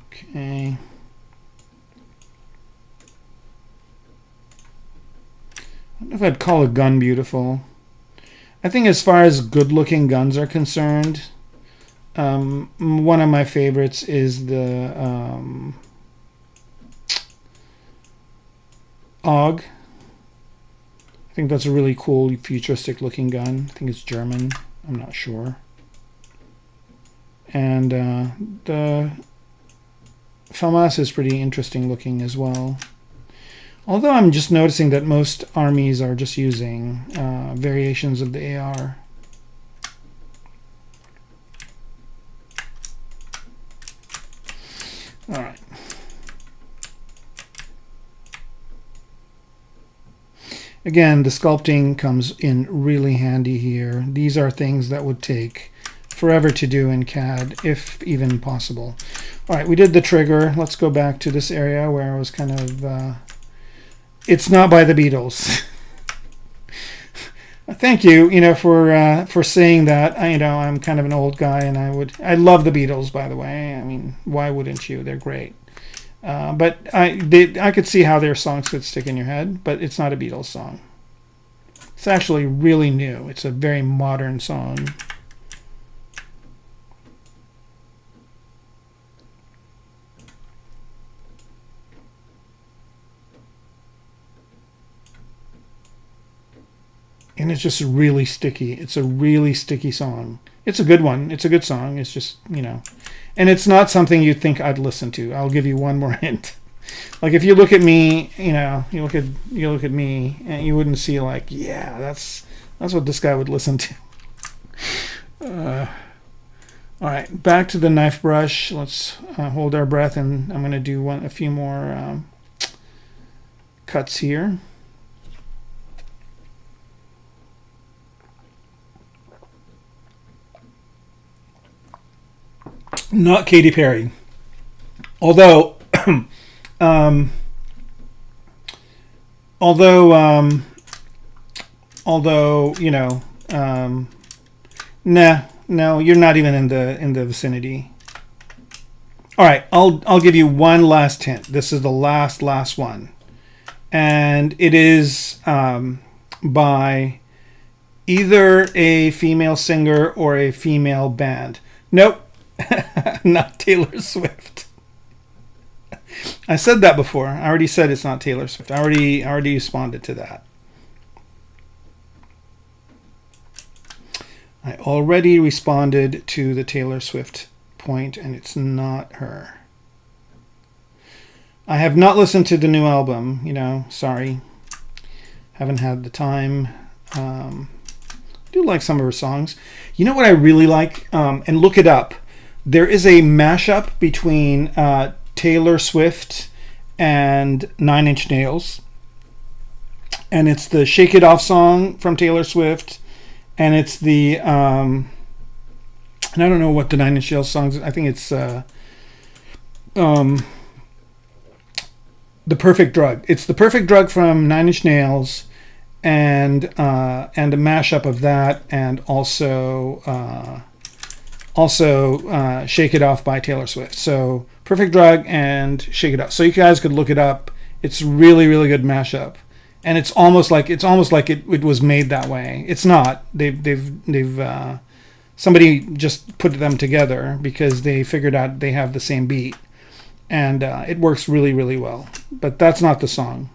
Speaker 1: Okay. I don't know if I'd call a gun beautiful. I think as far as good-looking guns are concerned, one of my favorites is the AUG. I think that's a really cool futuristic looking gun. I think it's German. I'm not sure. And the FAMAS is pretty interesting looking as well. Although I'm just noticing that most armies are just using variations of the AR. All right. Again, the sculpting comes in really handy here. These are things that would take forever to do in CAD, if even possible. All right, we did the trigger. Let's go back to this area where I was kind of... it's not by the Beatles. Thank you, for saying that. I'm kind of an old guy, and I love the Beatles, by the way. I mean, why wouldn't you? They're great. But I could see how their songs could stick in your head, but it's not a Beatles song. It's actually really new. It's a very modern song. And it's just really sticky. It's a really sticky song. It's a good one. It's a good song. It's just, and it's not something you'd think I'd listen to. I'll give you one more hint. Like if you look at me, you look at me, and you wouldn't see like, yeah, that's what this guy would listen to. All right, back to the knife brush. Let's hold our breath, and I'm going to do a few more cuts here. Not Katy Perry, although no, you're not even in the vicinity. All right, I'll give you one last hint. This is the last one, and it is by either a female singer or a female band. Nope. Not Taylor Swift. I said that before. I already said it's not Taylor Swift. I already responded to that. I already responded to the Taylor Swift point, and it's not her. I have not listened to the new album. Sorry. Haven't had the time. I do like some of her songs. You know what I really like? And look it up. There is a mashup between Taylor Swift and Nine Inch Nails, and it's the "Shake It Off" song from Taylor Swift, and it's the and I don't know what the Nine Inch Nails song is. I think it's the Perfect Drug. It's the Perfect Drug from Nine Inch Nails, and a mashup of that, and also Shake It Off by Taylor Swift. So Perfect Drug and Shake It Off. So you guys could look it up. It's really, really good mashup, and it's almost like it was made that way. It's not. They've somebody just put them together because they figured out they have the same beat, and it works really, really well. But that's not the song.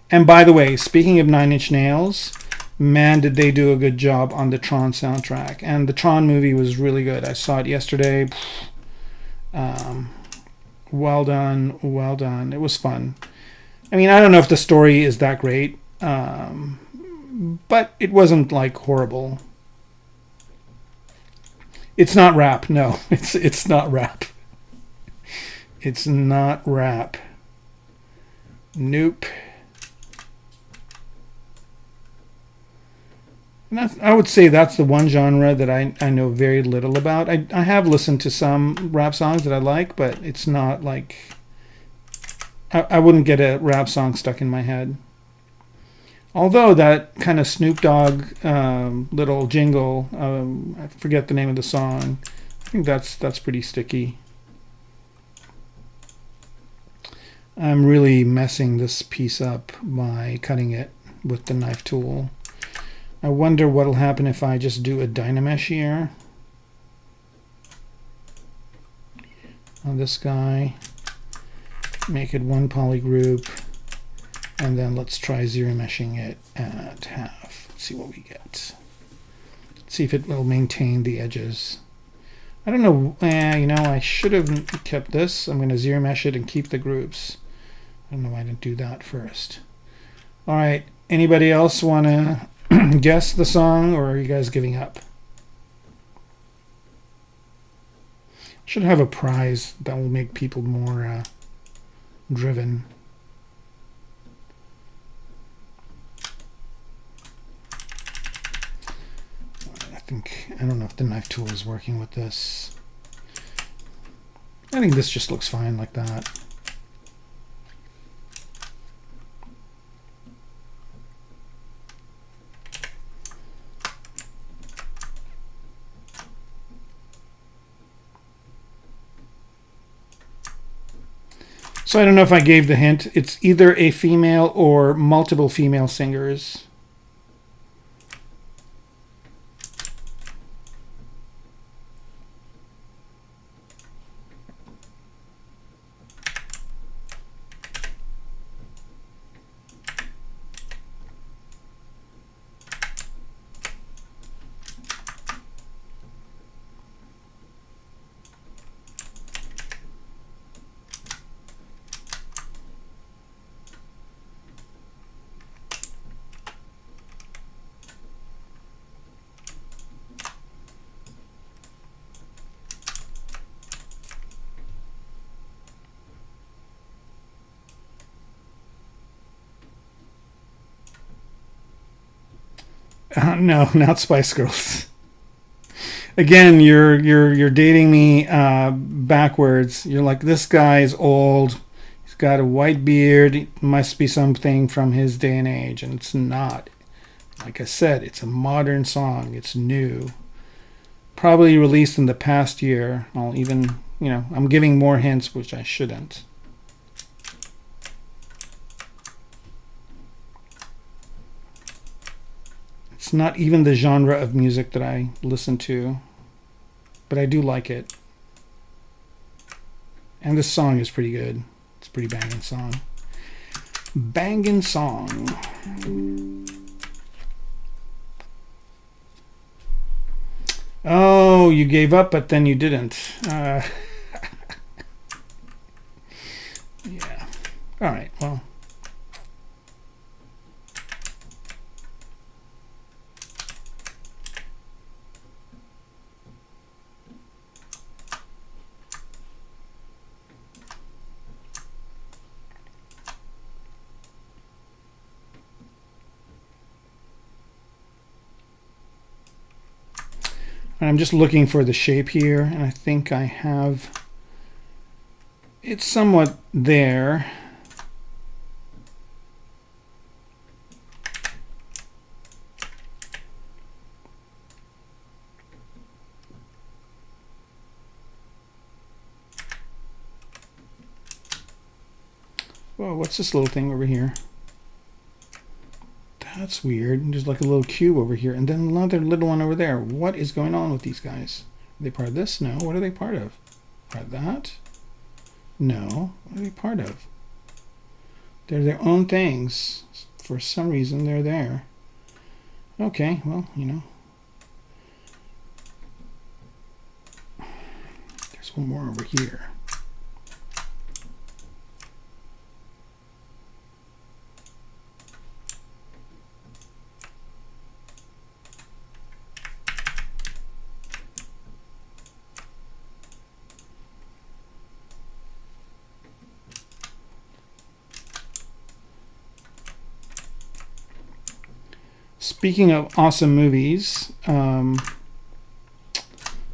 Speaker 1: And by the way, speaking of Nine Inch Nails, man, did they do a good job on the Tron soundtrack. And the Tron movie was really good. I saw it yesterday. Well done, well done. It was fun. I mean, I don't know if the story is that great, but it wasn't like horrible. It's not rap. No, it's not rap. It's not rap. Nope. And I would say that's the one genre that I know very little about. I have listened to some rap songs that I like, but it's not like... I wouldn't get a rap song stuck in my head. Although that kind of Snoop Dogg little jingle, I forget the name of the song. I think that's pretty sticky. I'm really messing this piece up by cutting it with the knife tool. I wonder what'll happen if I just do a Dynamesh here on this guy. Make it one poly group, and then let's try zero meshing it at half. Let's see what we get. Let's see if it will maintain the edges. I don't know. You know, I should have kept this. I'm going to zero mesh it and keep the groups. I don't know why I didn't do that first. All right. Anybody else want to guess the song, or are you guys giving up? Should have a prize that will make people more driven. I don't know if the knife tool is working with this. I think this just looks fine like that. So I don't know if I gave the hint. It's either a female or multiple female singers. No, not Spice Girls. Again, you're dating me backwards. You're like, this guy is old. He's got a white beard. It must be something from his day and age, and it's not. Like I said, it's a modern song. It's new. Probably released in the past year. I'm giving more hints, which I shouldn't. It's not even the genre of music that I listen to, but I do like it. And this song is pretty good. It's a pretty banging song. Banging song. Oh, you gave up, but then you didn't. Yeah. All right, well. And I'm just looking for the shape here, and I think I have it somewhat there. Whoa, what's this little thing over here? That's weird. There's like a little cube over here, and then another little one over there. What is going on with these guys? Are they part of this? No. What are they part of? Part of that? No. What are they part of? They're their own things. For some reason, they're there. Okay, well, you know. There's one more over here. Speaking of awesome movies,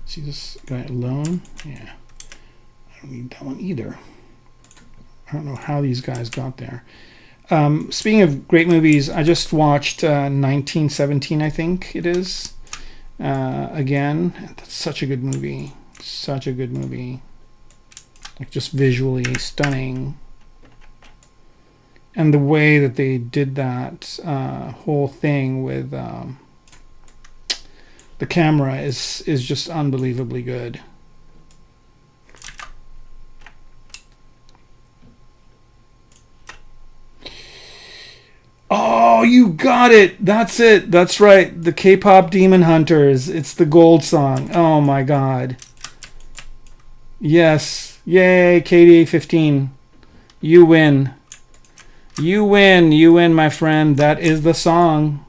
Speaker 1: see this guy alone? Yeah, I don't need that one either. I don't know how these guys got there. Speaking of great movies, I just watched 1917, I think it is, again. That's such a good movie. Such a good movie. Like, just visually stunning. And the way that they did that whole thing with the camera is just unbelievably good. Oh, you got it! That's it! That's right. The K-pop Demon Hunters. It's the Gold song. Oh my god. Yes. Yay, KDA 15. You win. You win, my friend. That is the song.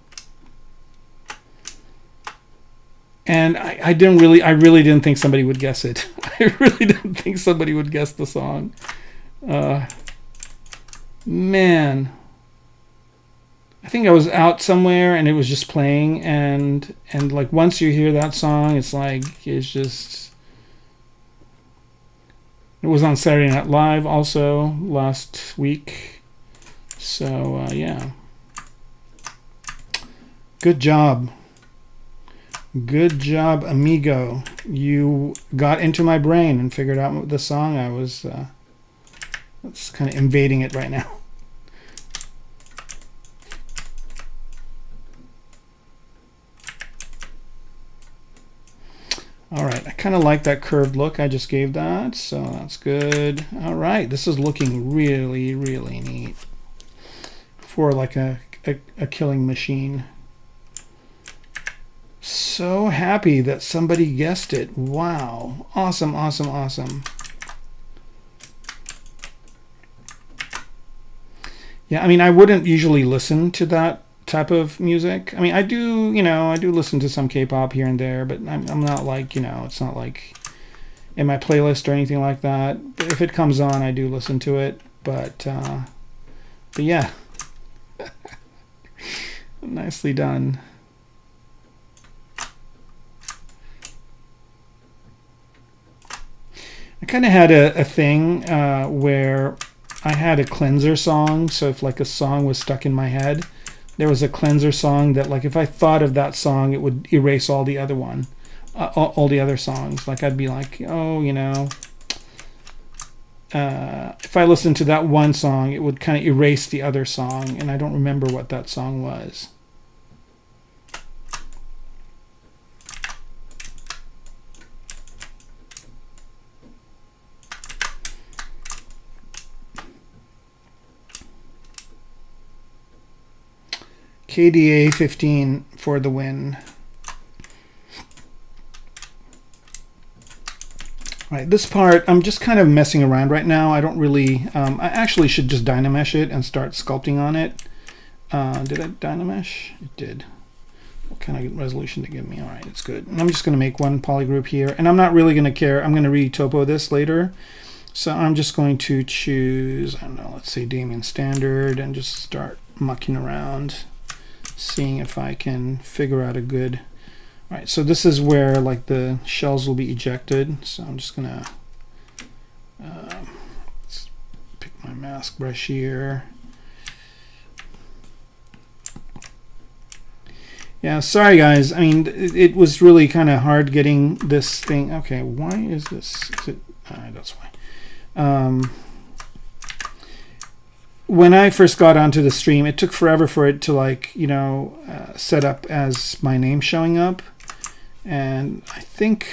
Speaker 1: And I really didn't think somebody would guess it. I really didn't think somebody would guess the song. Man. I think I was out somewhere and it was just playing, and like once you hear that song, it's like, it's just... It was on Saturday Night Live also last week. So, yeah. Good job. Good job, amigo. You got into my brain and figured out the song. I was it's kind of invading it right now. All right, I kind of like that curved look I just gave that, so that's good. All right, this is looking really, really neat for like a killing machine. So happy that somebody guessed it. Wow. Awesome, awesome, awesome. Yeah, I mean, I wouldn't usually listen to that type of music. I mean, I do, you know, I do listen to some K-pop here and there, but I'm not like, you know, it's not like in my playlist or anything like that. But if it comes on, I do listen to it. But yeah. Nicely done. I kind of had a thing where I had a cleanser song. So if like a song was stuck in my head, there was a cleanser song that, like, if I thought of that song, it would erase all the other all the other songs. Like, I'd be like, oh, you know, if I listened to that one song, it would kind of erase the other song, and I don't remember what that song was. KDA 15 for the win. All right, this part, I'm just kind of messing around right now. I don't really, I actually should just Dynamesh it and start sculpting on it. Did I Dynamesh? It did. What kind of resolution to give me? All right, it's good. And I'm just going to make one polygroup here, and I'm not really going to care. I'm going to re-topo this later. So I'm just going to choose, I don't know, let's say Damien Standard, and just start mucking around, seeing if I can figure out a good All right, so this is where like the shells will be ejected. So I'm just gonna let's pick my mask brush here. Yeah, sorry guys. I mean, it was really kind of hard getting this thing. Okay, why is this? Is it? That's why. When I first got onto the stream, it took forever for it to like, you know, set up as my name showing up. And I think,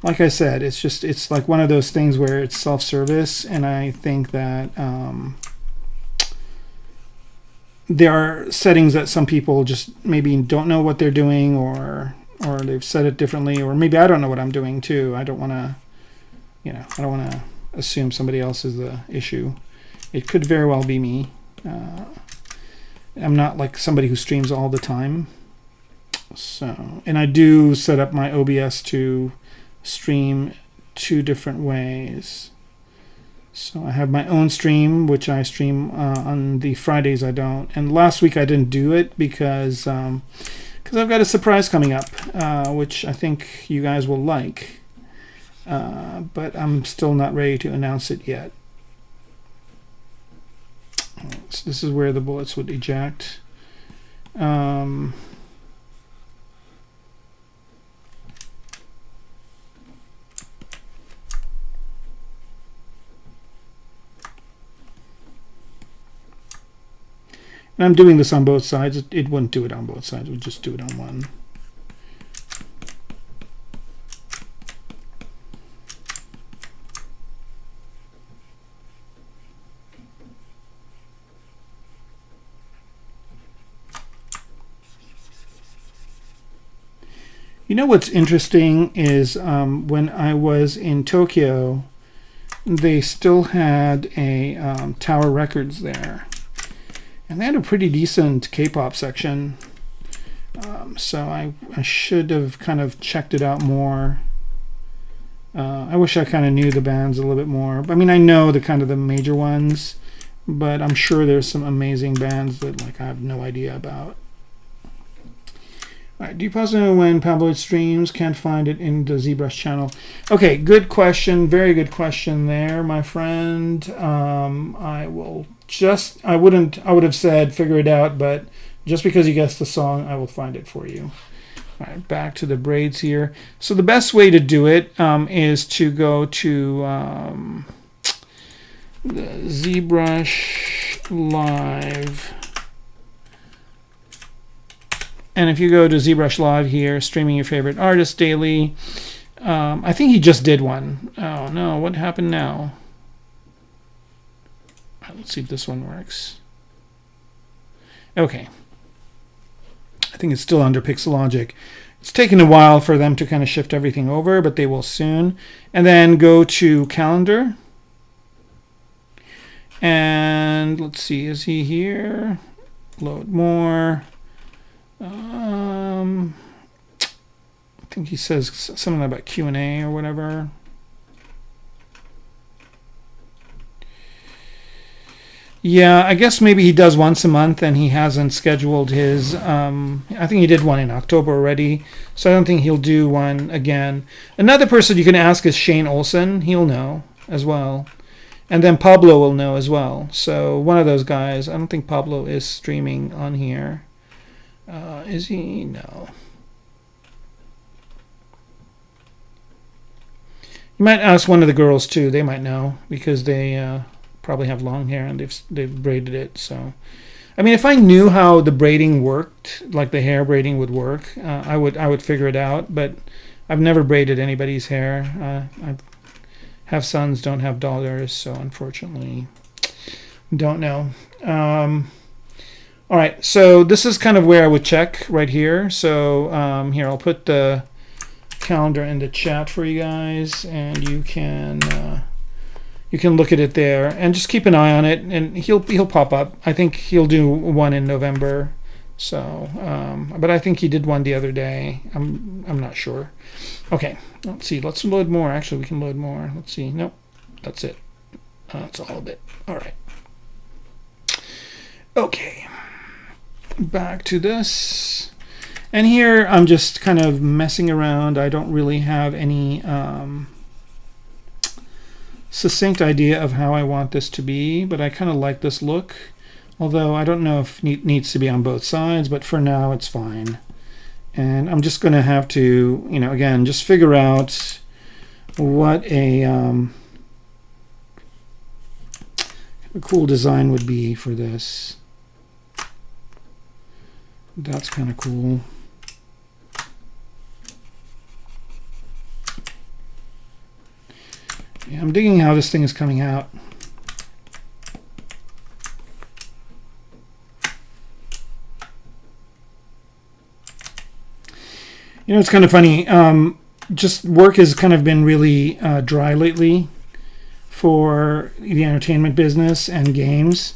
Speaker 1: like I said, it's like one of those things where it's self-service, and I think that there are settings that some people just maybe don't know what they're doing, or they've set it differently, or maybe I don't know what I'm doing too. I don't want to, you know, I don't want to assume somebody else is the issue. It could very well be me. I'm not like somebody who streams all the time. So, and I do set up my OBS to stream 2 different ways. So I have my own stream, which I stream on the Fridays. I don't. And last week I didn't do it because I've got a surprise coming up, which I think you guys will like. But I'm still not ready to announce it yet. So this is where the bullets would eject. And I'm doing this on both sides. It wouldn't do it on both sides. It would just do it on one. You know what's interesting is when I was in Tokyo, they still had a Tower Records there. And they had a pretty decent K-pop section. So I should have kind of checked it out more. I wish I kind of knew the bands a little bit more. I mean, I know the kind of the major ones, but I'm sure there's some amazing bands that like I have no idea about. All right, do you possibly know when Pabloid streams? Can't find it in the ZBrush channel. Okay, good question. Very good question there, my friend. I would have said figure it out, but just because you guessed the song, I will find it for you. All right, back to the braids here. So the best way to do it is to go to the ZBrush Live. And if you go to ZBrush Live here, streaming your favorite artist daily, I think he just did one. Oh no, what happened now? Let's see if this one works. Okay. I think it's still under Pixelogic. It's taken a while for them to kind of shift everything over, but they will soon. And then go to Calendar. And let's see, is he here? Load more. I think he says something about Q&A or whatever. Yeah, I guess maybe he does once a month and he hasn't scheduled his, I think he did one in October already, so I don't think he'll do one again. Another person you can ask is Shane Olsen. He'll know as well. And then Pablo will know as well. So one of those guys. I don't think Pablo is streaming on here. Is he? No. You might ask one of the girls too. They might know because they probably have long hair and they've braided it. So, I mean, if I knew how the braiding worked, like the hair braiding would work, I would figure it out. But I've never braided anybody's hair. I have sons, don't have daughters, so unfortunately, don't know. All right, so this is kind of where I would check right here. So here, I'll put the calendar in the chat for you guys, and you can look at it there, and just keep an eye on it, and he'll pop up. I think he'll do one in November. So, but I think he did one the other day. I'm not sure. Okay, let's see. Let's load more. Actually, we can load more. Let's see. Nope, that's it. That's all of it. All right. Okay. Back to this. And here I'm just kind of messing around. I don't really have any succinct idea of how I want this to be, but I kind of like this look. Although I don't know if it needs to be on both sides, but for now it's fine. And I'm just going to have to, again, just figure out what a cool design would be for this. That's kind of cool. Yeah, I'm digging how this thing is coming out. It's kind of funny. Just work has kind of been really dry lately for the entertainment business and games.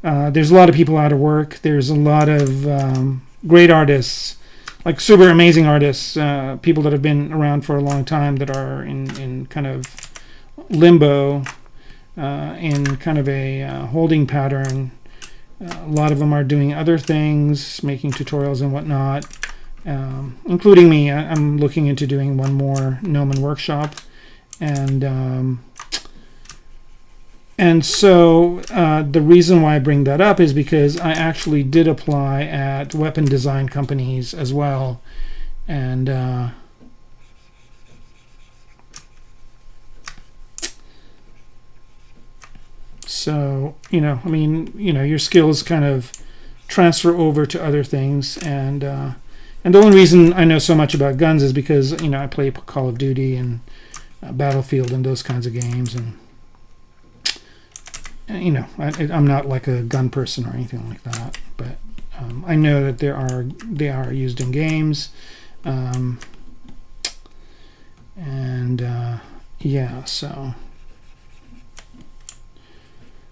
Speaker 1: There's a lot of people out of work. There's a lot of great artists, like super amazing artists, people that have been around for a long time that are in kind of limbo, in kind of a holding pattern. A lot of them are doing other things, making tutorials and whatnot. Including me. I'm looking into doing one more Gnomon workshop, and so the reason why I bring that up is because I actually did apply at weapon design companies as well, and so your skills kind of transfer over to other things, and the only reason I know so much about guns is because I play Call of Duty and Battlefield and those kinds of games, and I'm not like a gun person or anything like that, but I know that they are used in games, yeah.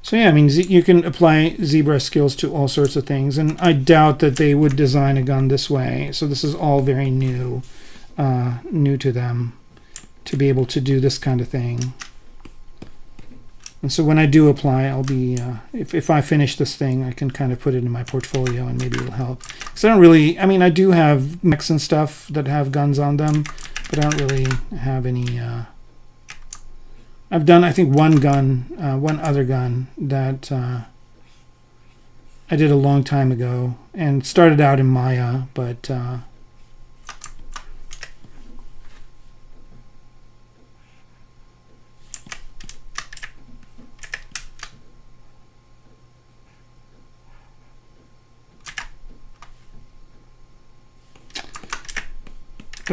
Speaker 1: So yeah, you can apply ZBrush skills to all sorts of things, and I doubt that they would design a gun this way. So this is all very new to them to be able to do this kind of thing. And so when I do apply, I'll be if I finish this thing, I can kind of put it in my portfolio, and maybe it'll help. Because I don't really, I do have Maxon stuff that have guns on them, but I don't really have any. I've done, I think, one other gun that I did a long time ago, and started out in Maya, but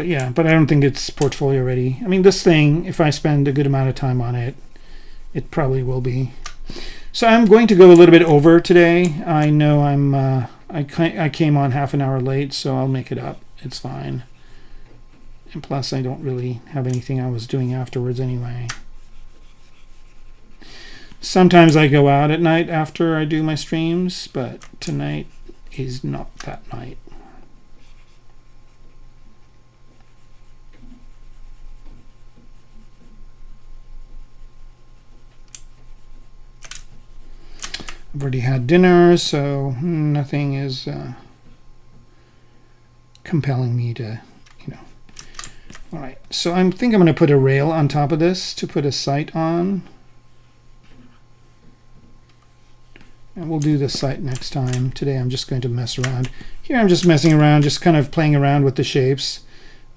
Speaker 1: yeah, but I don't think it's portfolio ready. This thing, if I spend a good amount of time on it, it probably will be. So I'm going to go a little bit over today. I know I came on half an hour late, so I'll make it up. It's fine. And plus, I don't really have anything I was doing afterwards anyway. Sometimes I go out at night after I do my streams, but tonight is not that night. I've already had dinner, so nothing is compelling me to, All right, so I think I'm going to put a rail on top of this to put a sight on. And we'll do the sight next time. Today I'm just going to mess around. Here I'm just messing around, just kind of playing around with the shapes.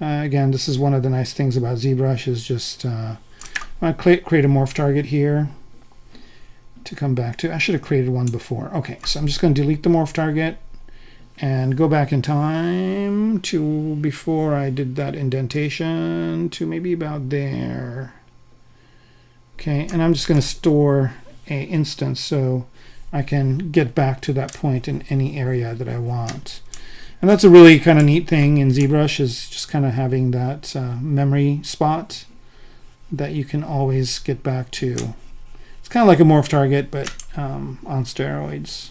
Speaker 1: Again, this is one of the nice things about ZBrush is just I create a morph target here to come back to. I should have created one before. Okay, so I'm just going to delete the morph target and go back in time to before I did that indentation to maybe about there. Okay, and I'm just going to store a instance so I can get back to that point in any area that I want. And that's a really kind of neat thing in ZBrush, is just kind of having that memory spot that you can always get back to. It's kind of like a morph target, but on steroids.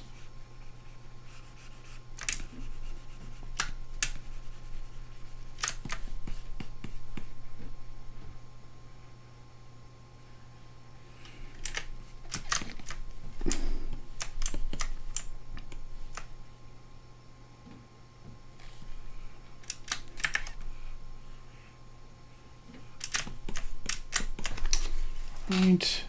Speaker 1: Right.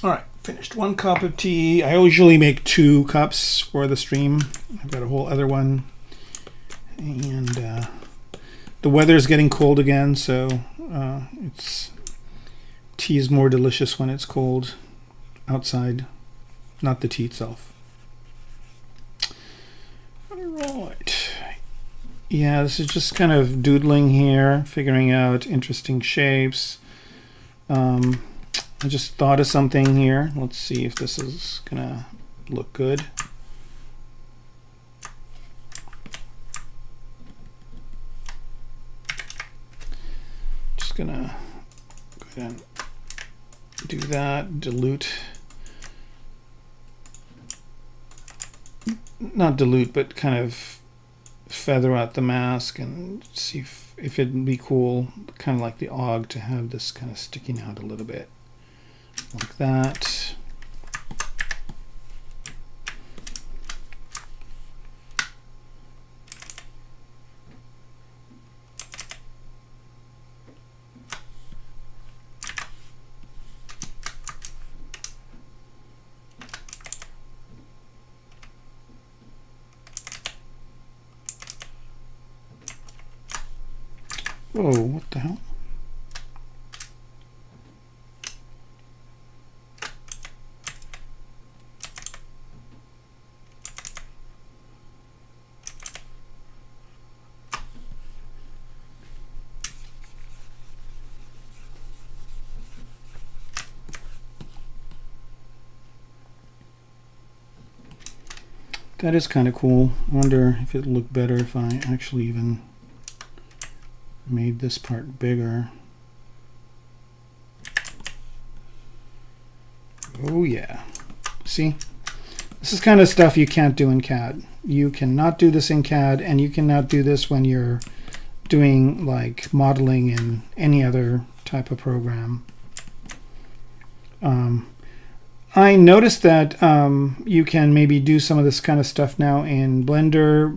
Speaker 1: All right, finished 1 cup of tea. I usually make 2 cups for the stream. I've got a whole other one. And the weather is getting cold again, so tea is more delicious when it's cold outside, not the tea itself. All right. Yeah, this is just kind of doodling here, figuring out interesting shapes. I just thought of something here. Let's see if this is gonna look good. Just gonna go ahead and do that, dilute. Not dilute, but kind of feather out the mask and see if it'd be cool, kind of like the Og, to have this kind of sticking out a little bit. Like that. Whoa, what the hell? That is kind of cool. I wonder if it would look better if I actually even made this part bigger. Oh yeah. See? This is kind of stuff you can't do in CAD. You cannot do this in CAD, and you cannot do this when you're doing like modeling in any other type of program. I noticed that you can maybe do some of this kind of stuff now in Blender.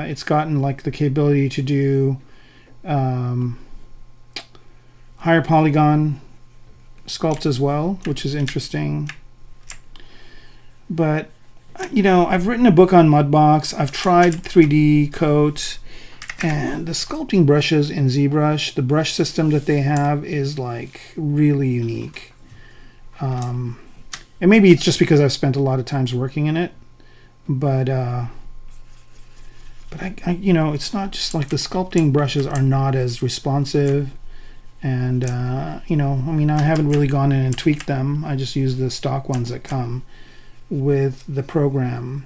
Speaker 1: It's gotten like the capability to do higher polygon sculpts as well, which is interesting. But you know, I've written a book on Mudbox. I've tried 3D Coat, and the sculpting brushes in ZBrush, the brush system that they have is like really unique. And maybe it's just because I've spent a lot of times working in it, but I you know, it's not just like the sculpting brushes are not as responsive, and you know, I mean, I haven't really gone in and tweaked them. I just use the stock ones that come with the program.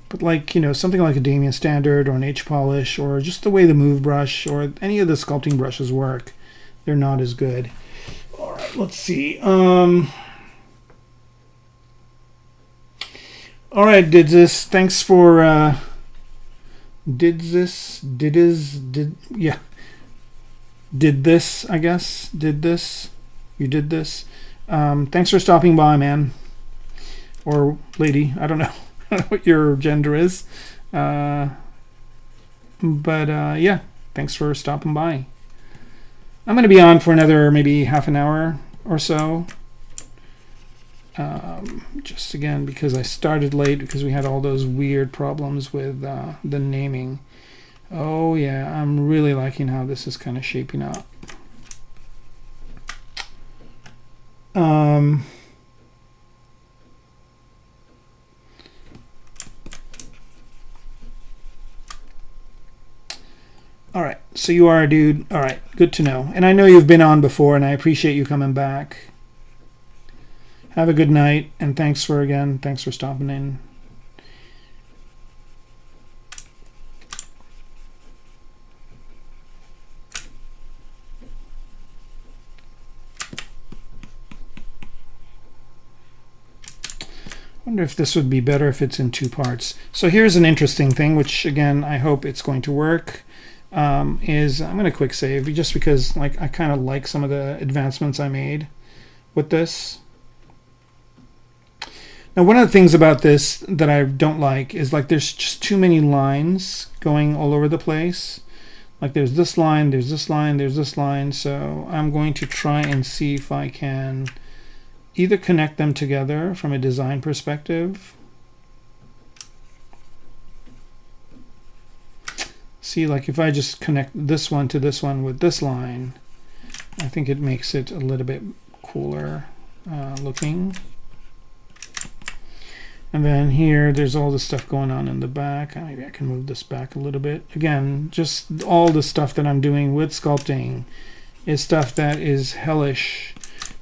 Speaker 1: But like, you know, something like a Damien Standard or an H-Polish, or just the way the Move brush or any of the sculpting brushes work, they're not as good. All right, let's see. All right, did this. Thanks for did this. Yeah. Did this, I guess. Did this. You did this. Thanks for stopping by, man. Or lady. I don't know. I don't know what your gender is. But yeah, thanks for stopping by. I'm going to be on for another maybe half an hour or so. Just again because I started late because we had all those weird problems with the naming. Oh yeah, I'm really liking how this is kind of shaping up. All right, so you are a dude. All right, good to know. And I know you've been on before, and I appreciate you coming back. Have a good night, and thanks for stopping in. I wonder if this would be better if it's in 2 parts. So here's an interesting thing, which again, I hope it's going to work. Is I'm going to quick save just because like I kind of like some of the advancements I made with this. Now, one of the things about this that I don't like is like there's just too many lines going all over the place. Like there's this line, there's this line, there's this line. So I'm going to try and see if I can either connect them together from a design perspective. See, like if I just connect this one to this one with this line, I think it makes it a little bit cooler looking. And then here, there's all the stuff going on in the back. Maybe I can move this back a little bit. Again, just all the stuff that I'm doing with sculpting is stuff that is hellish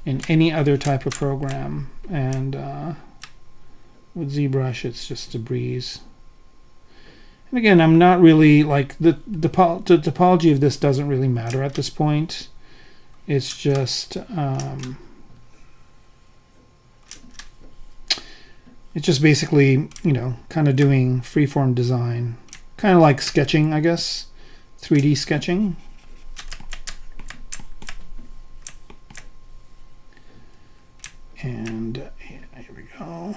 Speaker 1: in any other type of program. And with ZBrush, it's just a breeze. And again, I'm not really, like, the topology of this doesn't really matter at this point. It's just... it's just basically, you know, kind of doing freeform design. Kind of like sketching, I guess. 3D sketching. And yeah, here we go.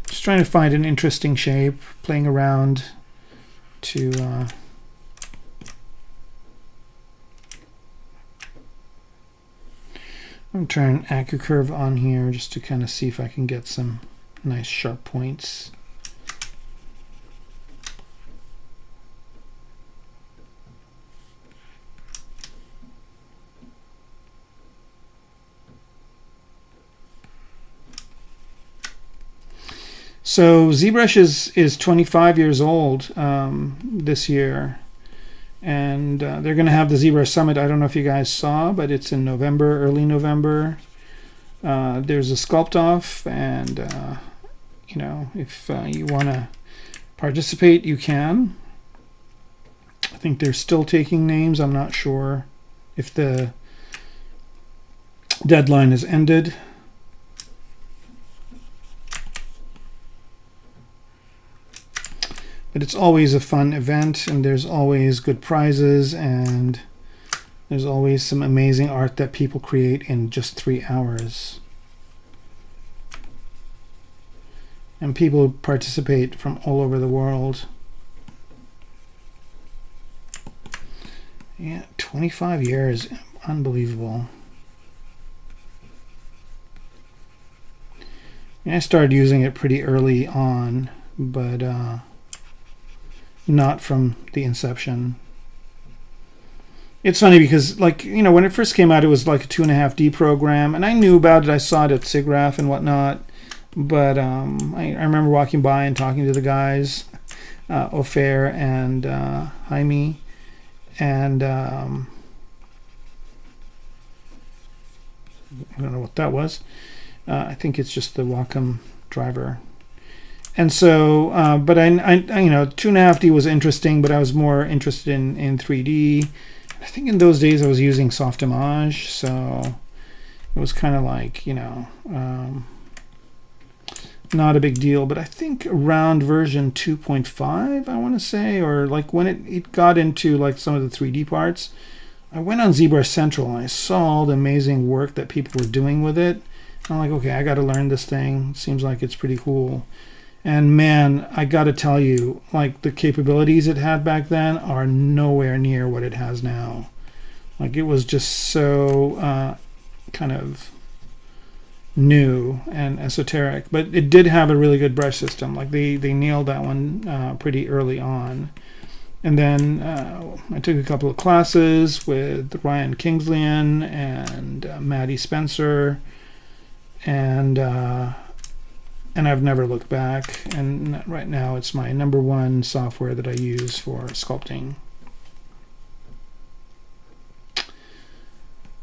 Speaker 1: Just trying to find an interesting shape, playing around to... I'm going to turn AccuCurve on here just to kind of see if I can get some nice sharp points. So ZBrush is 25 years old this year. And they're going to have the ZBrush Summit. I don't know if you guys saw, but it's in November, early November. There's a Sculpt off, and you know, if you want to participate, you can. I think they're still taking names. I'm not sure if the deadline has ended. But it's always a fun event, and there's always good prizes, and there's always some amazing art that people create in just 3 hours. And people participate from all over the world. Yeah, 25 years. Unbelievable. And I started using it pretty early on, but not from the inception. It's funny because, like, you know, when it first came out, it was like a 2.5D program, and I knew about it. I saw it at SIGGRAPH and whatnot, but I remember walking by and talking to the guys, Ofer and Jaime, and I don't know what that was. I think it's just the Wacom driver. And so, but I you know, 2.5D was interesting, but I was more interested in 3D. I think in those days I was using Softimage, so it was kind of like, you know, not a big deal. But I think around version 2.5, I want to say, or like when it got into like some of the 3D parts, I went on ZBrush Central and I saw all the amazing work that people were doing with it. I'm like, okay, I got to learn this thing. Seems like it's pretty cool. And man, I got to tell you, like, the capabilities it had back then are nowhere near what it has now. Like, it was just so kind of new and esoteric. But it did have a really good brush system. Like, they nailed that one pretty early on. And then I took a couple of classes with Ryan Kingsleyan and Maddie Spencer. And I've never looked back, and right now it's my #1 software that I use for sculpting.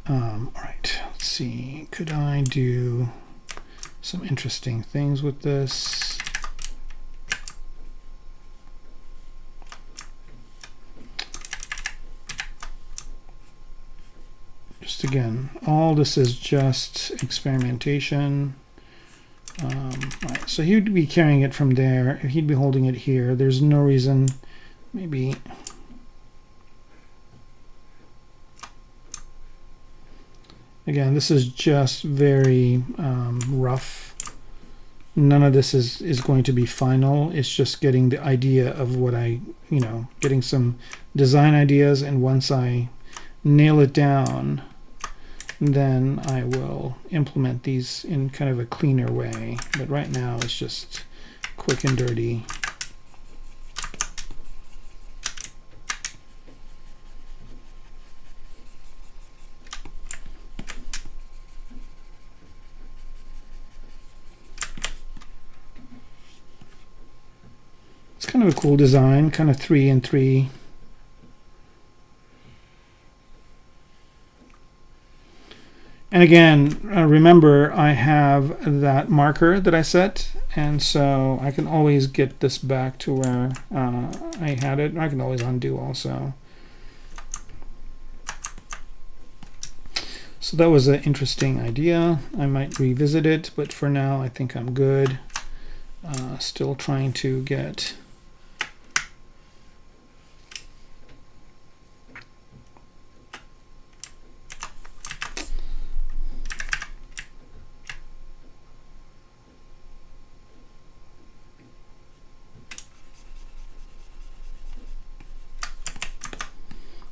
Speaker 1: All right, let's see. Could I do some interesting things with this? Just again, all this is just experimentation. Right, so he'd be carrying it from there. He'd be holding it here. There's no reason. Maybe Again, this is just very rough. None of this is going to be final. It's just getting the idea of what getting some design ideas, and once I nail it down, then I will implement these in kind of a cleaner way. But right now it's just quick and dirty. It's kind of a cool design, kind of 3 and 3. And again, remember I have that marker that I set, and so I can always get this back to where I had it. I can always undo also. So that was an interesting idea. I might revisit it, but for now I think I'm good. Still trying to get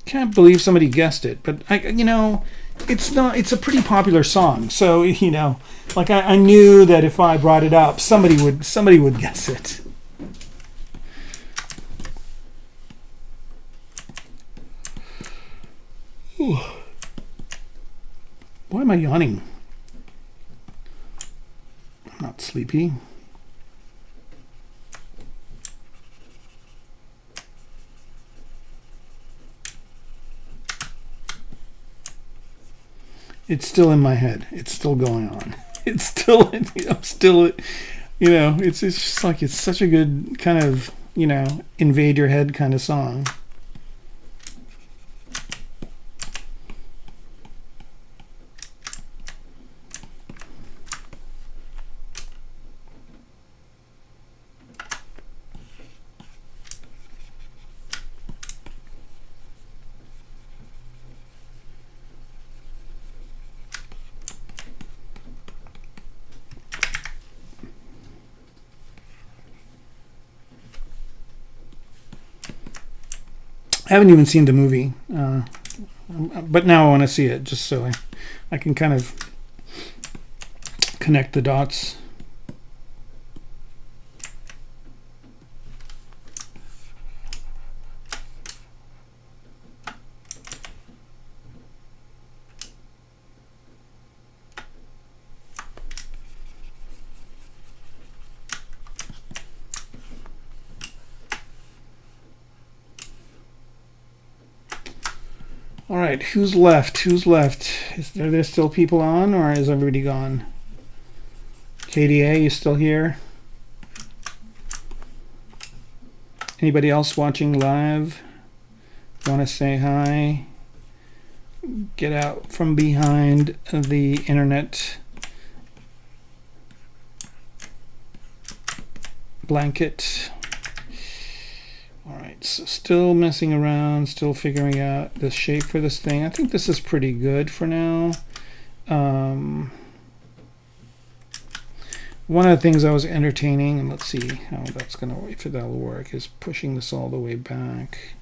Speaker 1: can't believe somebody guessed it, but it's a pretty popular song, so like I knew that if I brought it up, somebody would guess it. Ooh. Why am I yawning? I'm not sleepy. It's still in my head. It's still going on. It's still, I'm still, it's just like, it's such a good kind of, invade your head kind of song. I haven't even seen the movie, but now I want to see it just so I can kind of connect the dots. All right, who's left? Who's left? Are there still people on, or is everybody gone? KDA, you still here? Anybody else watching live? Want to say hi? Get out from behind the internet blanket. All right, so still messing around, still figuring out the shape for this thing. I think this is pretty good for now. One of the things I was entertaining, and let's see how that's gonna, if that'll work, is pushing this all the way back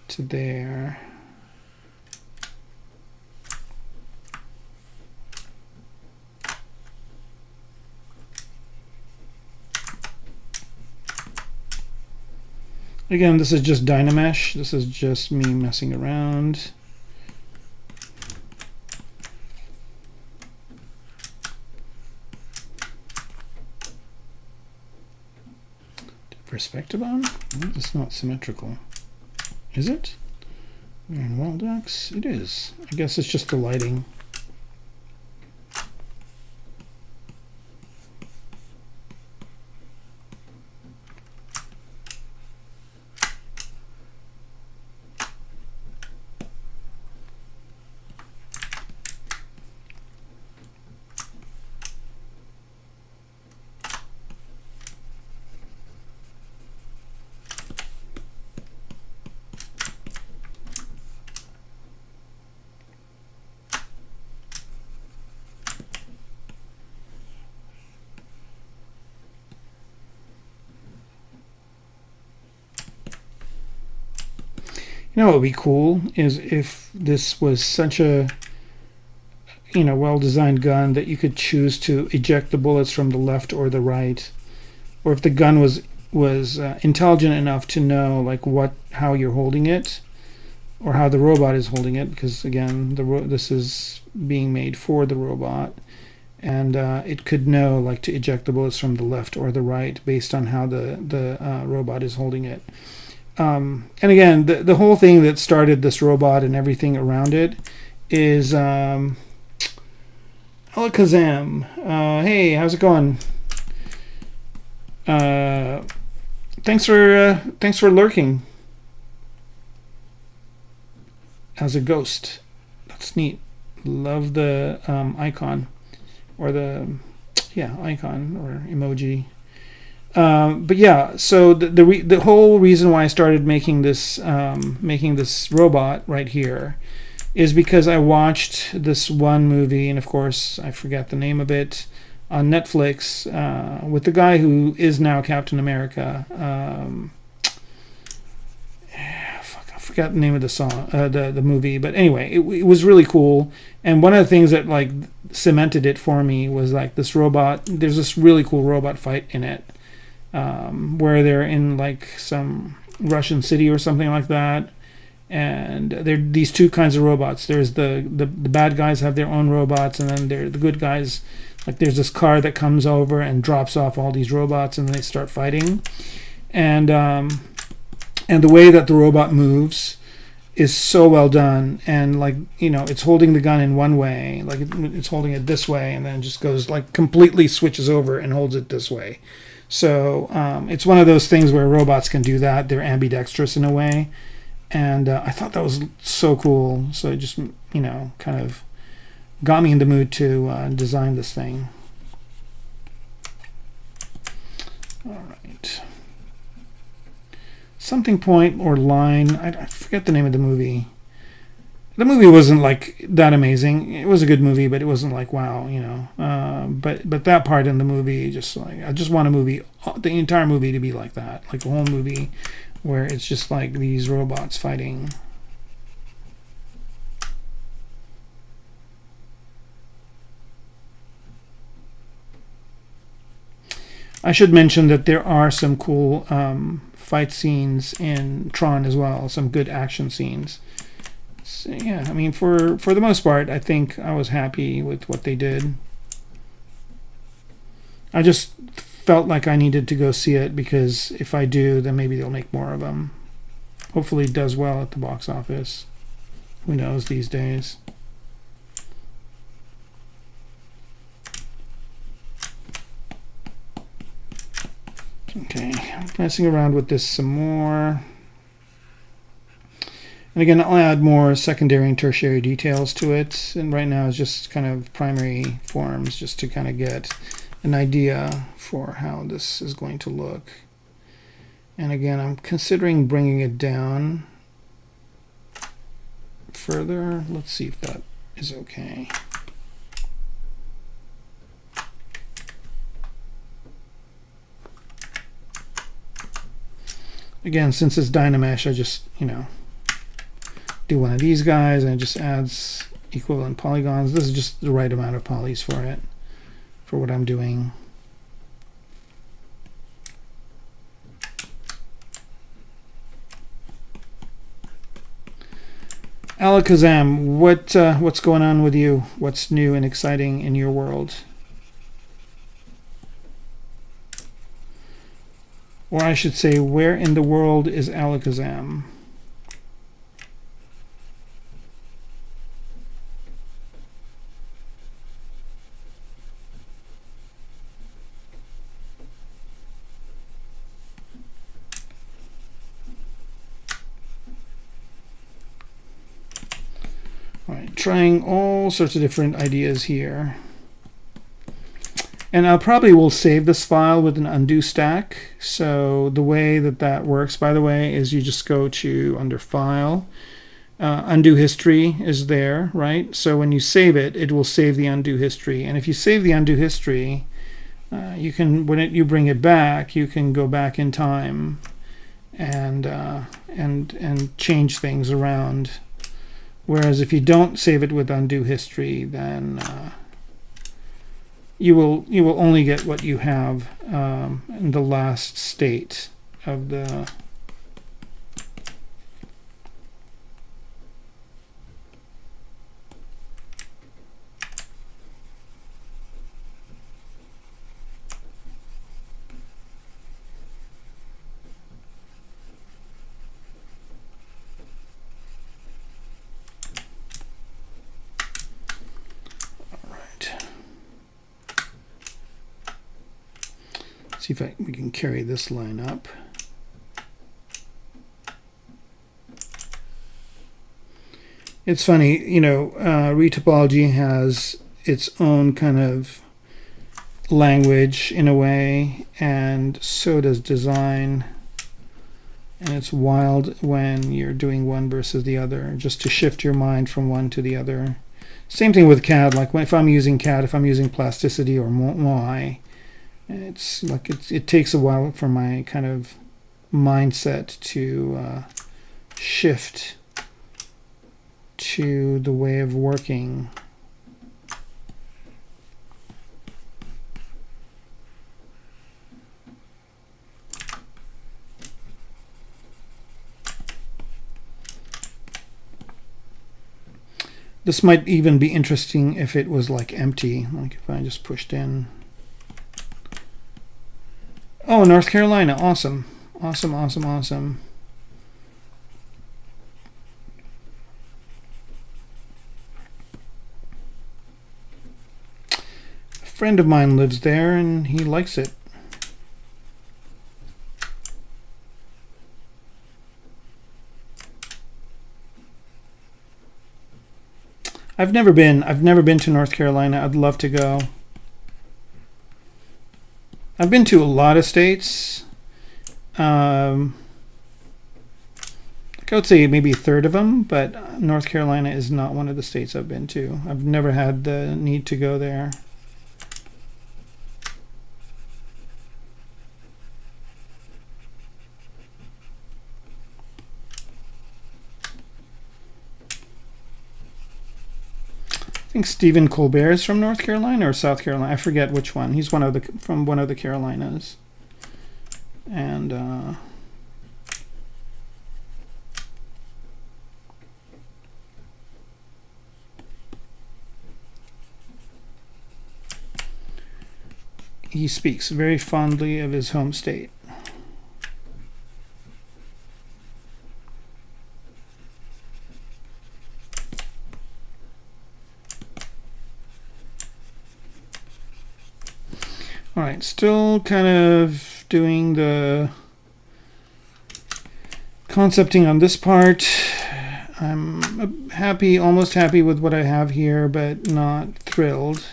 Speaker 1: to there. Again, this is just Dynamesh. This is just me messing around. Perspective on? It's not symmetrical. Is it? We're in Waldox? It is. I guess it's just the lighting. You know what would be cool is if this was such a well-designed gun that you could choose to eject the bullets from the left or the right, or if the gun was intelligent enough to know like how you're holding it, or how the robot is holding it, because again this is being made for the robot, and it could know like to eject the bullets from the left or the right based on how the robot is holding it. And again, the whole thing that started this robot and everything around it is Alakazam. Hey, how's it going? Thanks for lurking. As a ghost. That's neat. Love the icon, or the icon or emoji. But yeah, so the whole reason why I started making this robot right here is because I watched this one movie, and of course I forget the name of it, on Netflix, with the guy who is now Captain America. I forgot the name of the song, the movie, but anyway, it was really cool. And one of the things that like cemented it for me was like this robot. There's this really cool robot fight in it, where they're in like some Russian city or something like that, and there are these two kinds of robots. There's the bad guys have their own robots, and then the good guys. Like there's this car that comes over and drops off all these robots, and they start fighting, and the way that the robot moves is so well done. And like it's holding the gun in one way, like it's holding it this way, and then just goes like completely switches over and holds it this way. So it's one of those things where robots can do that. They're ambidextrous in a way, and I thought that was so cool. So it just kind of got me in the mood to design this thing. All right. Something point or line. I forget the name of the movie. The movie wasn't like that amazing. It was a good movie, but it wasn't like wow, But that part in the movie, just like I just want the entire movie to be like that, like the whole movie, where it's just like these robots fighting. I should mention that there are some cool fight scenes in Tron as well, some good action scenes. So, yeah, I mean, for the most part, I think I was happy with what they did. I just felt like I needed to go see it, because if I do, then maybe they'll make more of them. Hopefully it does well at the box office. Who knows these days? Okay, I'm messing around with this some more. And again, I'll add more secondary and tertiary details to it. And right now it's just kind of primary forms, just to kind of get an idea for how this is going to look. And again, I'm considering bringing it down further. Let's see if that is okay. Again, since it's Dynamesh, I just, do one of these guys, and it just adds equivalent polygons. This is just the right amount of polys for it, for what I'm doing. Alakazam, what's going on with you? What's new and exciting in your world? Or I should say, where in the world is Alakazam? All right, trying all sorts of different ideas here. And I probably will save this file with an undo stack. So the way that works, by the way, is you just go to under File. Undo history is there, right? So when you save it, it will save the undo history. And if you save the undo history, you can, when you bring it back, you can go back in time and change things around. Whereas if you don't save it with undo history, then you will only get what you have in the last state of the see if we can carry this line up. It's funny, you know, retopology has its own kind of language in a way, and so does design. And it's wild when you're doing one versus the other, just to shift your mind from one to the other. Same thing with CAD. Like if I'm using CAD, if I'm using plasticity or Moai, it's like it takes a while for my kind of mindset to shift to the way of working. This might even be interesting if it was like empty, like if I just pushed in. Oh, North Carolina, awesome. Awesome, awesome, awesome. A friend of mine lives there and he likes it. I've never been to North Carolina. I'd love to go. I've been to a lot of states. Like I would say maybe a third of them, but North Carolina is not one of the states I've been to. I've never had the need to go there. I think Stephen Colbert is from North Carolina or South Carolina. I forget which one. He's from one of the Carolinas. And he speaks very fondly of his home state. All right, still kind of doing the concepting on this part. I'm happy, almost happy with what I have here, but not thrilled.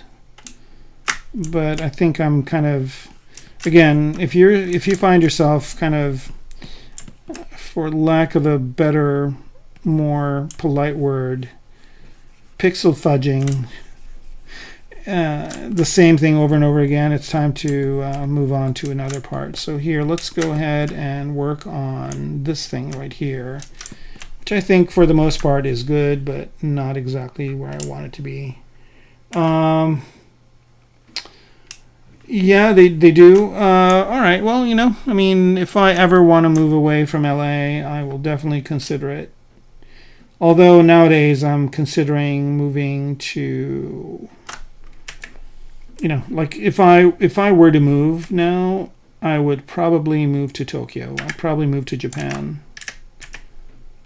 Speaker 1: But I think I'm kind of, again, if you find yourself kind of, for lack of a better, more polite word, pixel fudging the same thing over and over again, it's time to move on to another part. So here, let's go ahead and work on this thing right here, which I think for the most part is good, but not exactly where I want it to be. Yeah, they do. All right, well, you know, I mean, if I ever want to move away from LA, I will definitely consider it. Although nowadays I'm considering moving to, you know, like if I were to move now, I would probably move to Tokyo. I'd probably move to Japan.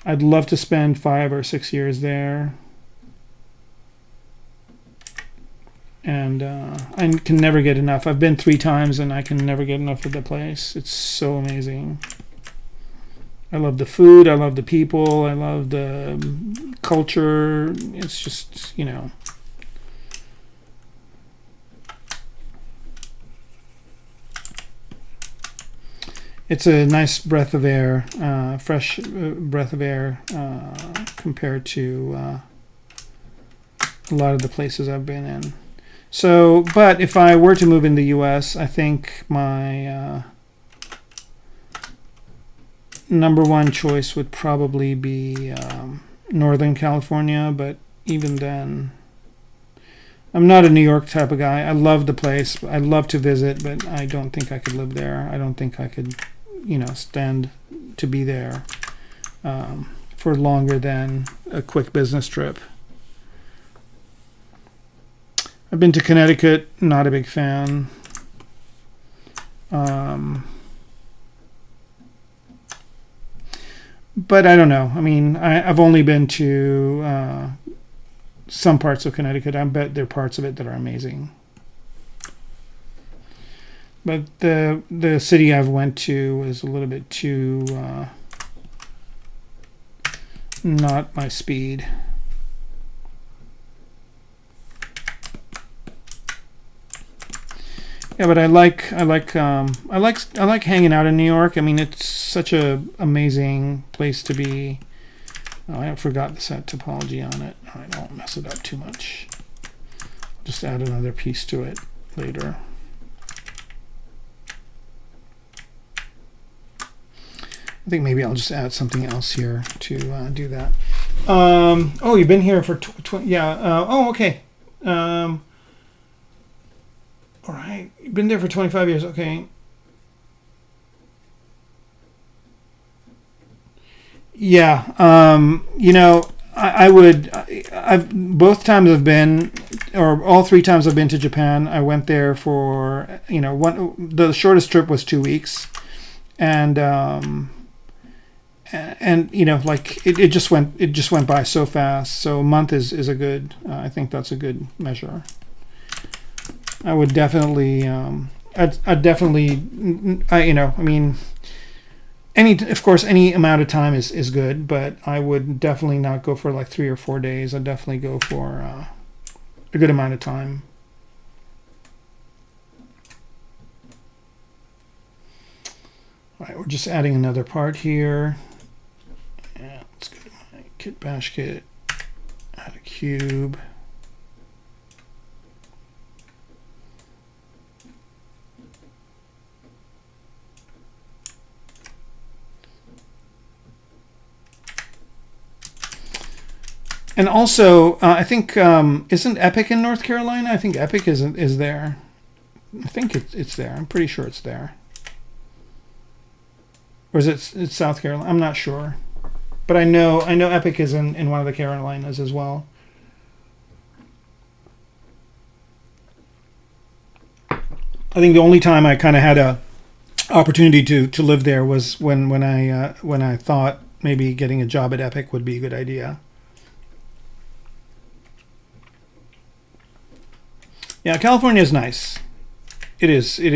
Speaker 1: I'd love to spend 5 or 6 years there. And I can never get enough. I've been 3 times and I can never get enough of the place. It's so amazing. I love the food. I love the people. I love the culture. It's just, you know. It's a nice breath of air, fresh breath of air compared to a lot of the places I've been in. So, but if I were to move in the US, I think my number one choice would probably be Northern California, but even then, I'm not a New York type of guy. I love the place. I love to visit, but I don't think I could live there. I don't think I could, stand to be there for longer than a quick business trip. I've been to Connecticut, not a big fan. But I don't know. I mean, I've only been to some parts of Connecticut. I bet there are parts of it that are amazing. But the city I've went to is a little bit too not my speed. Yeah, but I like hanging out in New York. I mean, it's such a amazing place to be. Oh, I forgot to set topology on it. I don't mess it up too much. Just add another piece to it later. I think maybe I'll just add something else here to do that. Oh, you've been here for oh, okay. All right, you've been there for 25 years. Okay. Yeah. I've both times I've been, or all three times I've been to Japan. I went there for the shortest trip was 2 weeks, and it just went by so fast. So a month is a good. I think that's a good measure. I would definitely, I'd definitely, of course, any amount of time is good, but I would definitely not go for like 3 or 4 days. I'd definitely go for a good amount of time. All right, we're just adding another part here. Yeah, let's go to my kit bash kit, add a cube. And also, I think isn't Epic in North Carolina? I think Epic is there. I think it's there. I'm pretty sure it's there. Or is it's South Carolina? I'm not sure, but I know Epic is in one of the Carolinas as well. I think the only time I kind of had a opportunity to live there was when I thought maybe getting a job at Epic would be a good idea. Yeah, California is nice. It is a,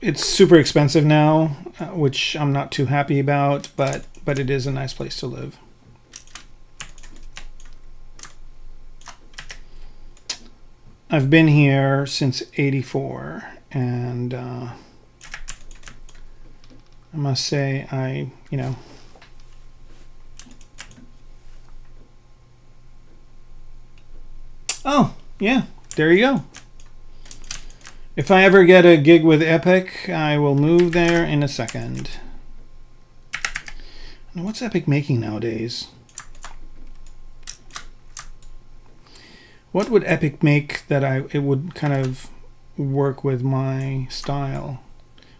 Speaker 1: it's super expensive now, which I'm not too happy about, but it is a nice place to live. I've been here since '84, and I must say Oh, yeah, there you go. If I ever get a gig with Epic, I will move there in a second. Now, what's Epic making nowadays? What would Epic make that it would kind of work with my style?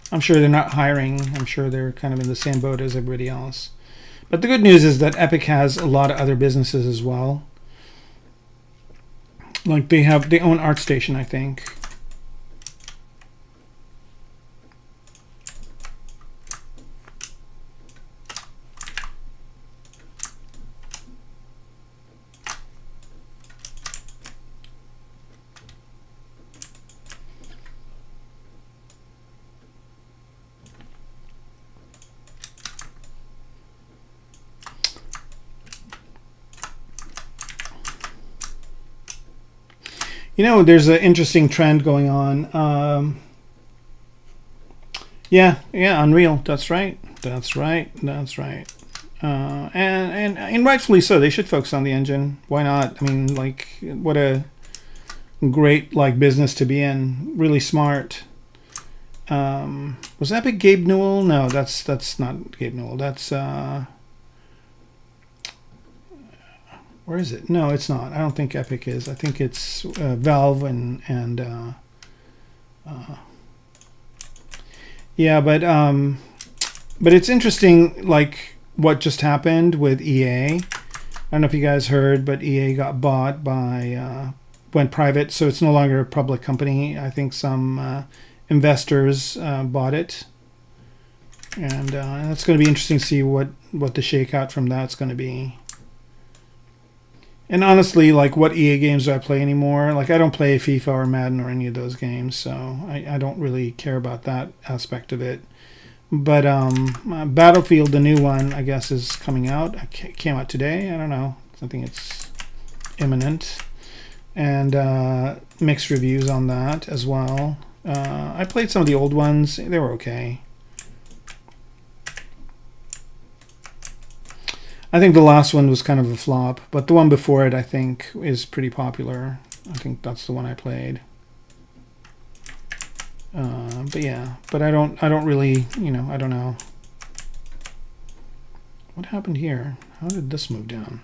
Speaker 1: I'm sure they're not hiring. I'm sure they're kind of in the same boat as everybody else. But the good news is that Epic has a lot of other businesses as well. Like they own ArtStation, I think. There's an interesting trend going on. Yeah, Unreal. That's right. And rightfully so. They should focus on the engine. Why not? I mean, like, what a great business to be in. Really smart. Was Epic Gabe Newell? No, that's not Gabe Newell. That's where is it? No, it's not. I don't think Epic is. I think it's Valve and yeah, but it's interesting, like what just happened with EA. I don't know if you guys heard, but EA got bought by went private, so it's no longer a public company. I think some investors bought it, and it's going to be interesting to see what the shakeout from that's going to be. And honestly, like, what EA games do I play anymore? Like, I don't play FIFA or Madden or any of those games, so I don't really care about that aspect of it. But Battlefield, the new one, I guess, is coming out. It came out today. I don't know. I think it's imminent. And mixed reviews on that as well. I played some of the old ones. They were okay. I think the last one was kind of a flop, but the one before it, I think, is pretty popular. I think that's the one I played. But yeah, but I don't really, I don't know. What happened here? How did this move down?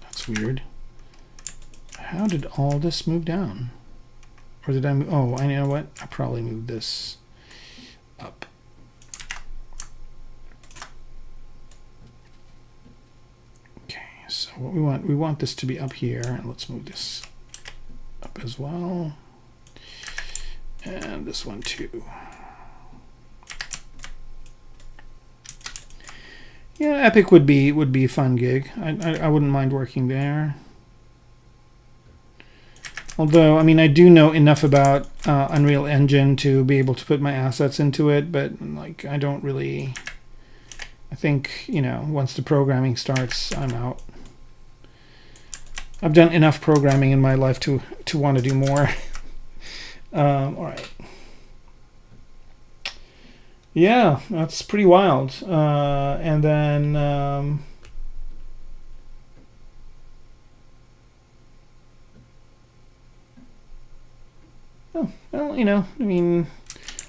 Speaker 1: That's weird. How did all this move down? Or did I move? Oh, I know what. I probably moved this up. Okay, so what we want this to be up here, and let's move this up as well. And this one too. Yeah, Epic would be a fun gig. I wouldn't mind working there. Although, I mean, I do know enough about Unreal Engine to be able to put my assets into it, but like, I don't really. I think, once the programming starts, I'm out. I've done enough programming in my life to want to do more. All right. Yeah, that's pretty wild. And then oh, well, I mean,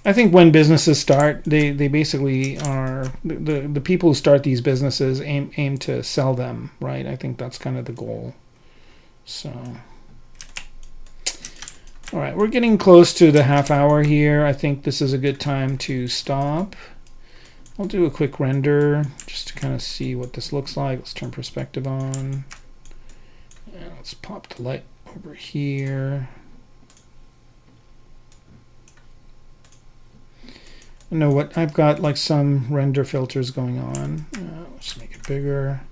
Speaker 1: I think when businesses start, they basically are the people who start these businesses aim to sell them, right? I think that's kind of the goal. So. All right, we're getting close to the half hour here. I think this is a good time to stop. I'll do a quick render just to kind of see what this looks like. Let's turn perspective on. And let's pop the light over here. I know what I've got, like some render filters going on. Let's make it bigger.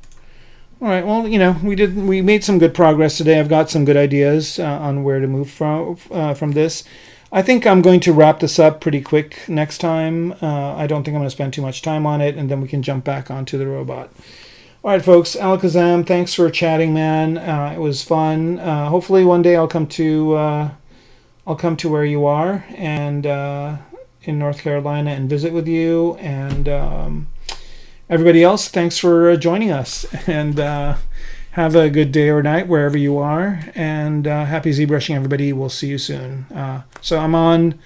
Speaker 1: All right, well, we made some good progress today. I've got some good ideas on where to move from this. I think I'm going to wrap this up pretty quick next time. I don't think I'm going to spend too much time on it, and then we can jump back onto the robot. All right, folks, Alakazam, thanks for chatting, man. It was fun. Hopefully one day I'll come to where you are and in North Carolina and visit with you. And everybody else, thanks for joining us, and have a good day or night wherever you are, and happy ZBrushing, everybody. We'll see you soon. So I'm on,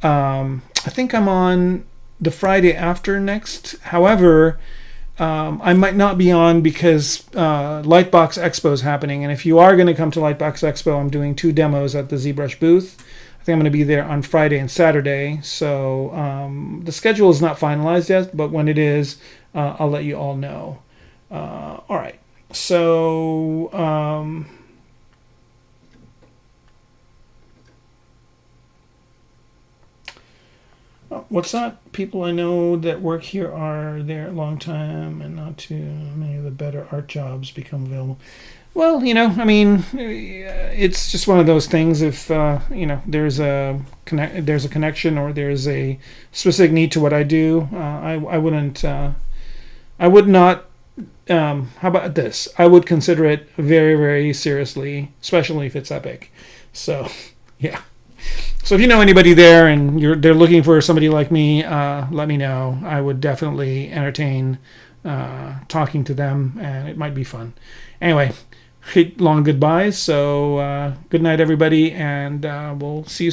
Speaker 1: I think I'm on the Friday after next. However, I might not be on because Lightbox Expo is happening, and if you are going to come to Lightbox Expo, I'm doing 2 demos at the ZBrush booth. I think I'm going to be there on Friday and Saturday, so the schedule is not finalized yet, but when it is, I'll let you all know. All right. So what's that? People I know that work here are there a long time, and not too many of the better art jobs become available. Well, I mean, it's just one of those things. If there's a connection, or there's a specific need to what I do, I would not. How about this? I would consider it very, very seriously, especially if it's epic. So, yeah. So if you know anybody there and they're looking for somebody like me, let me know. I would definitely entertain talking to them, and it might be fun. Anyway, long goodbyes. So good night, everybody, and we'll see you.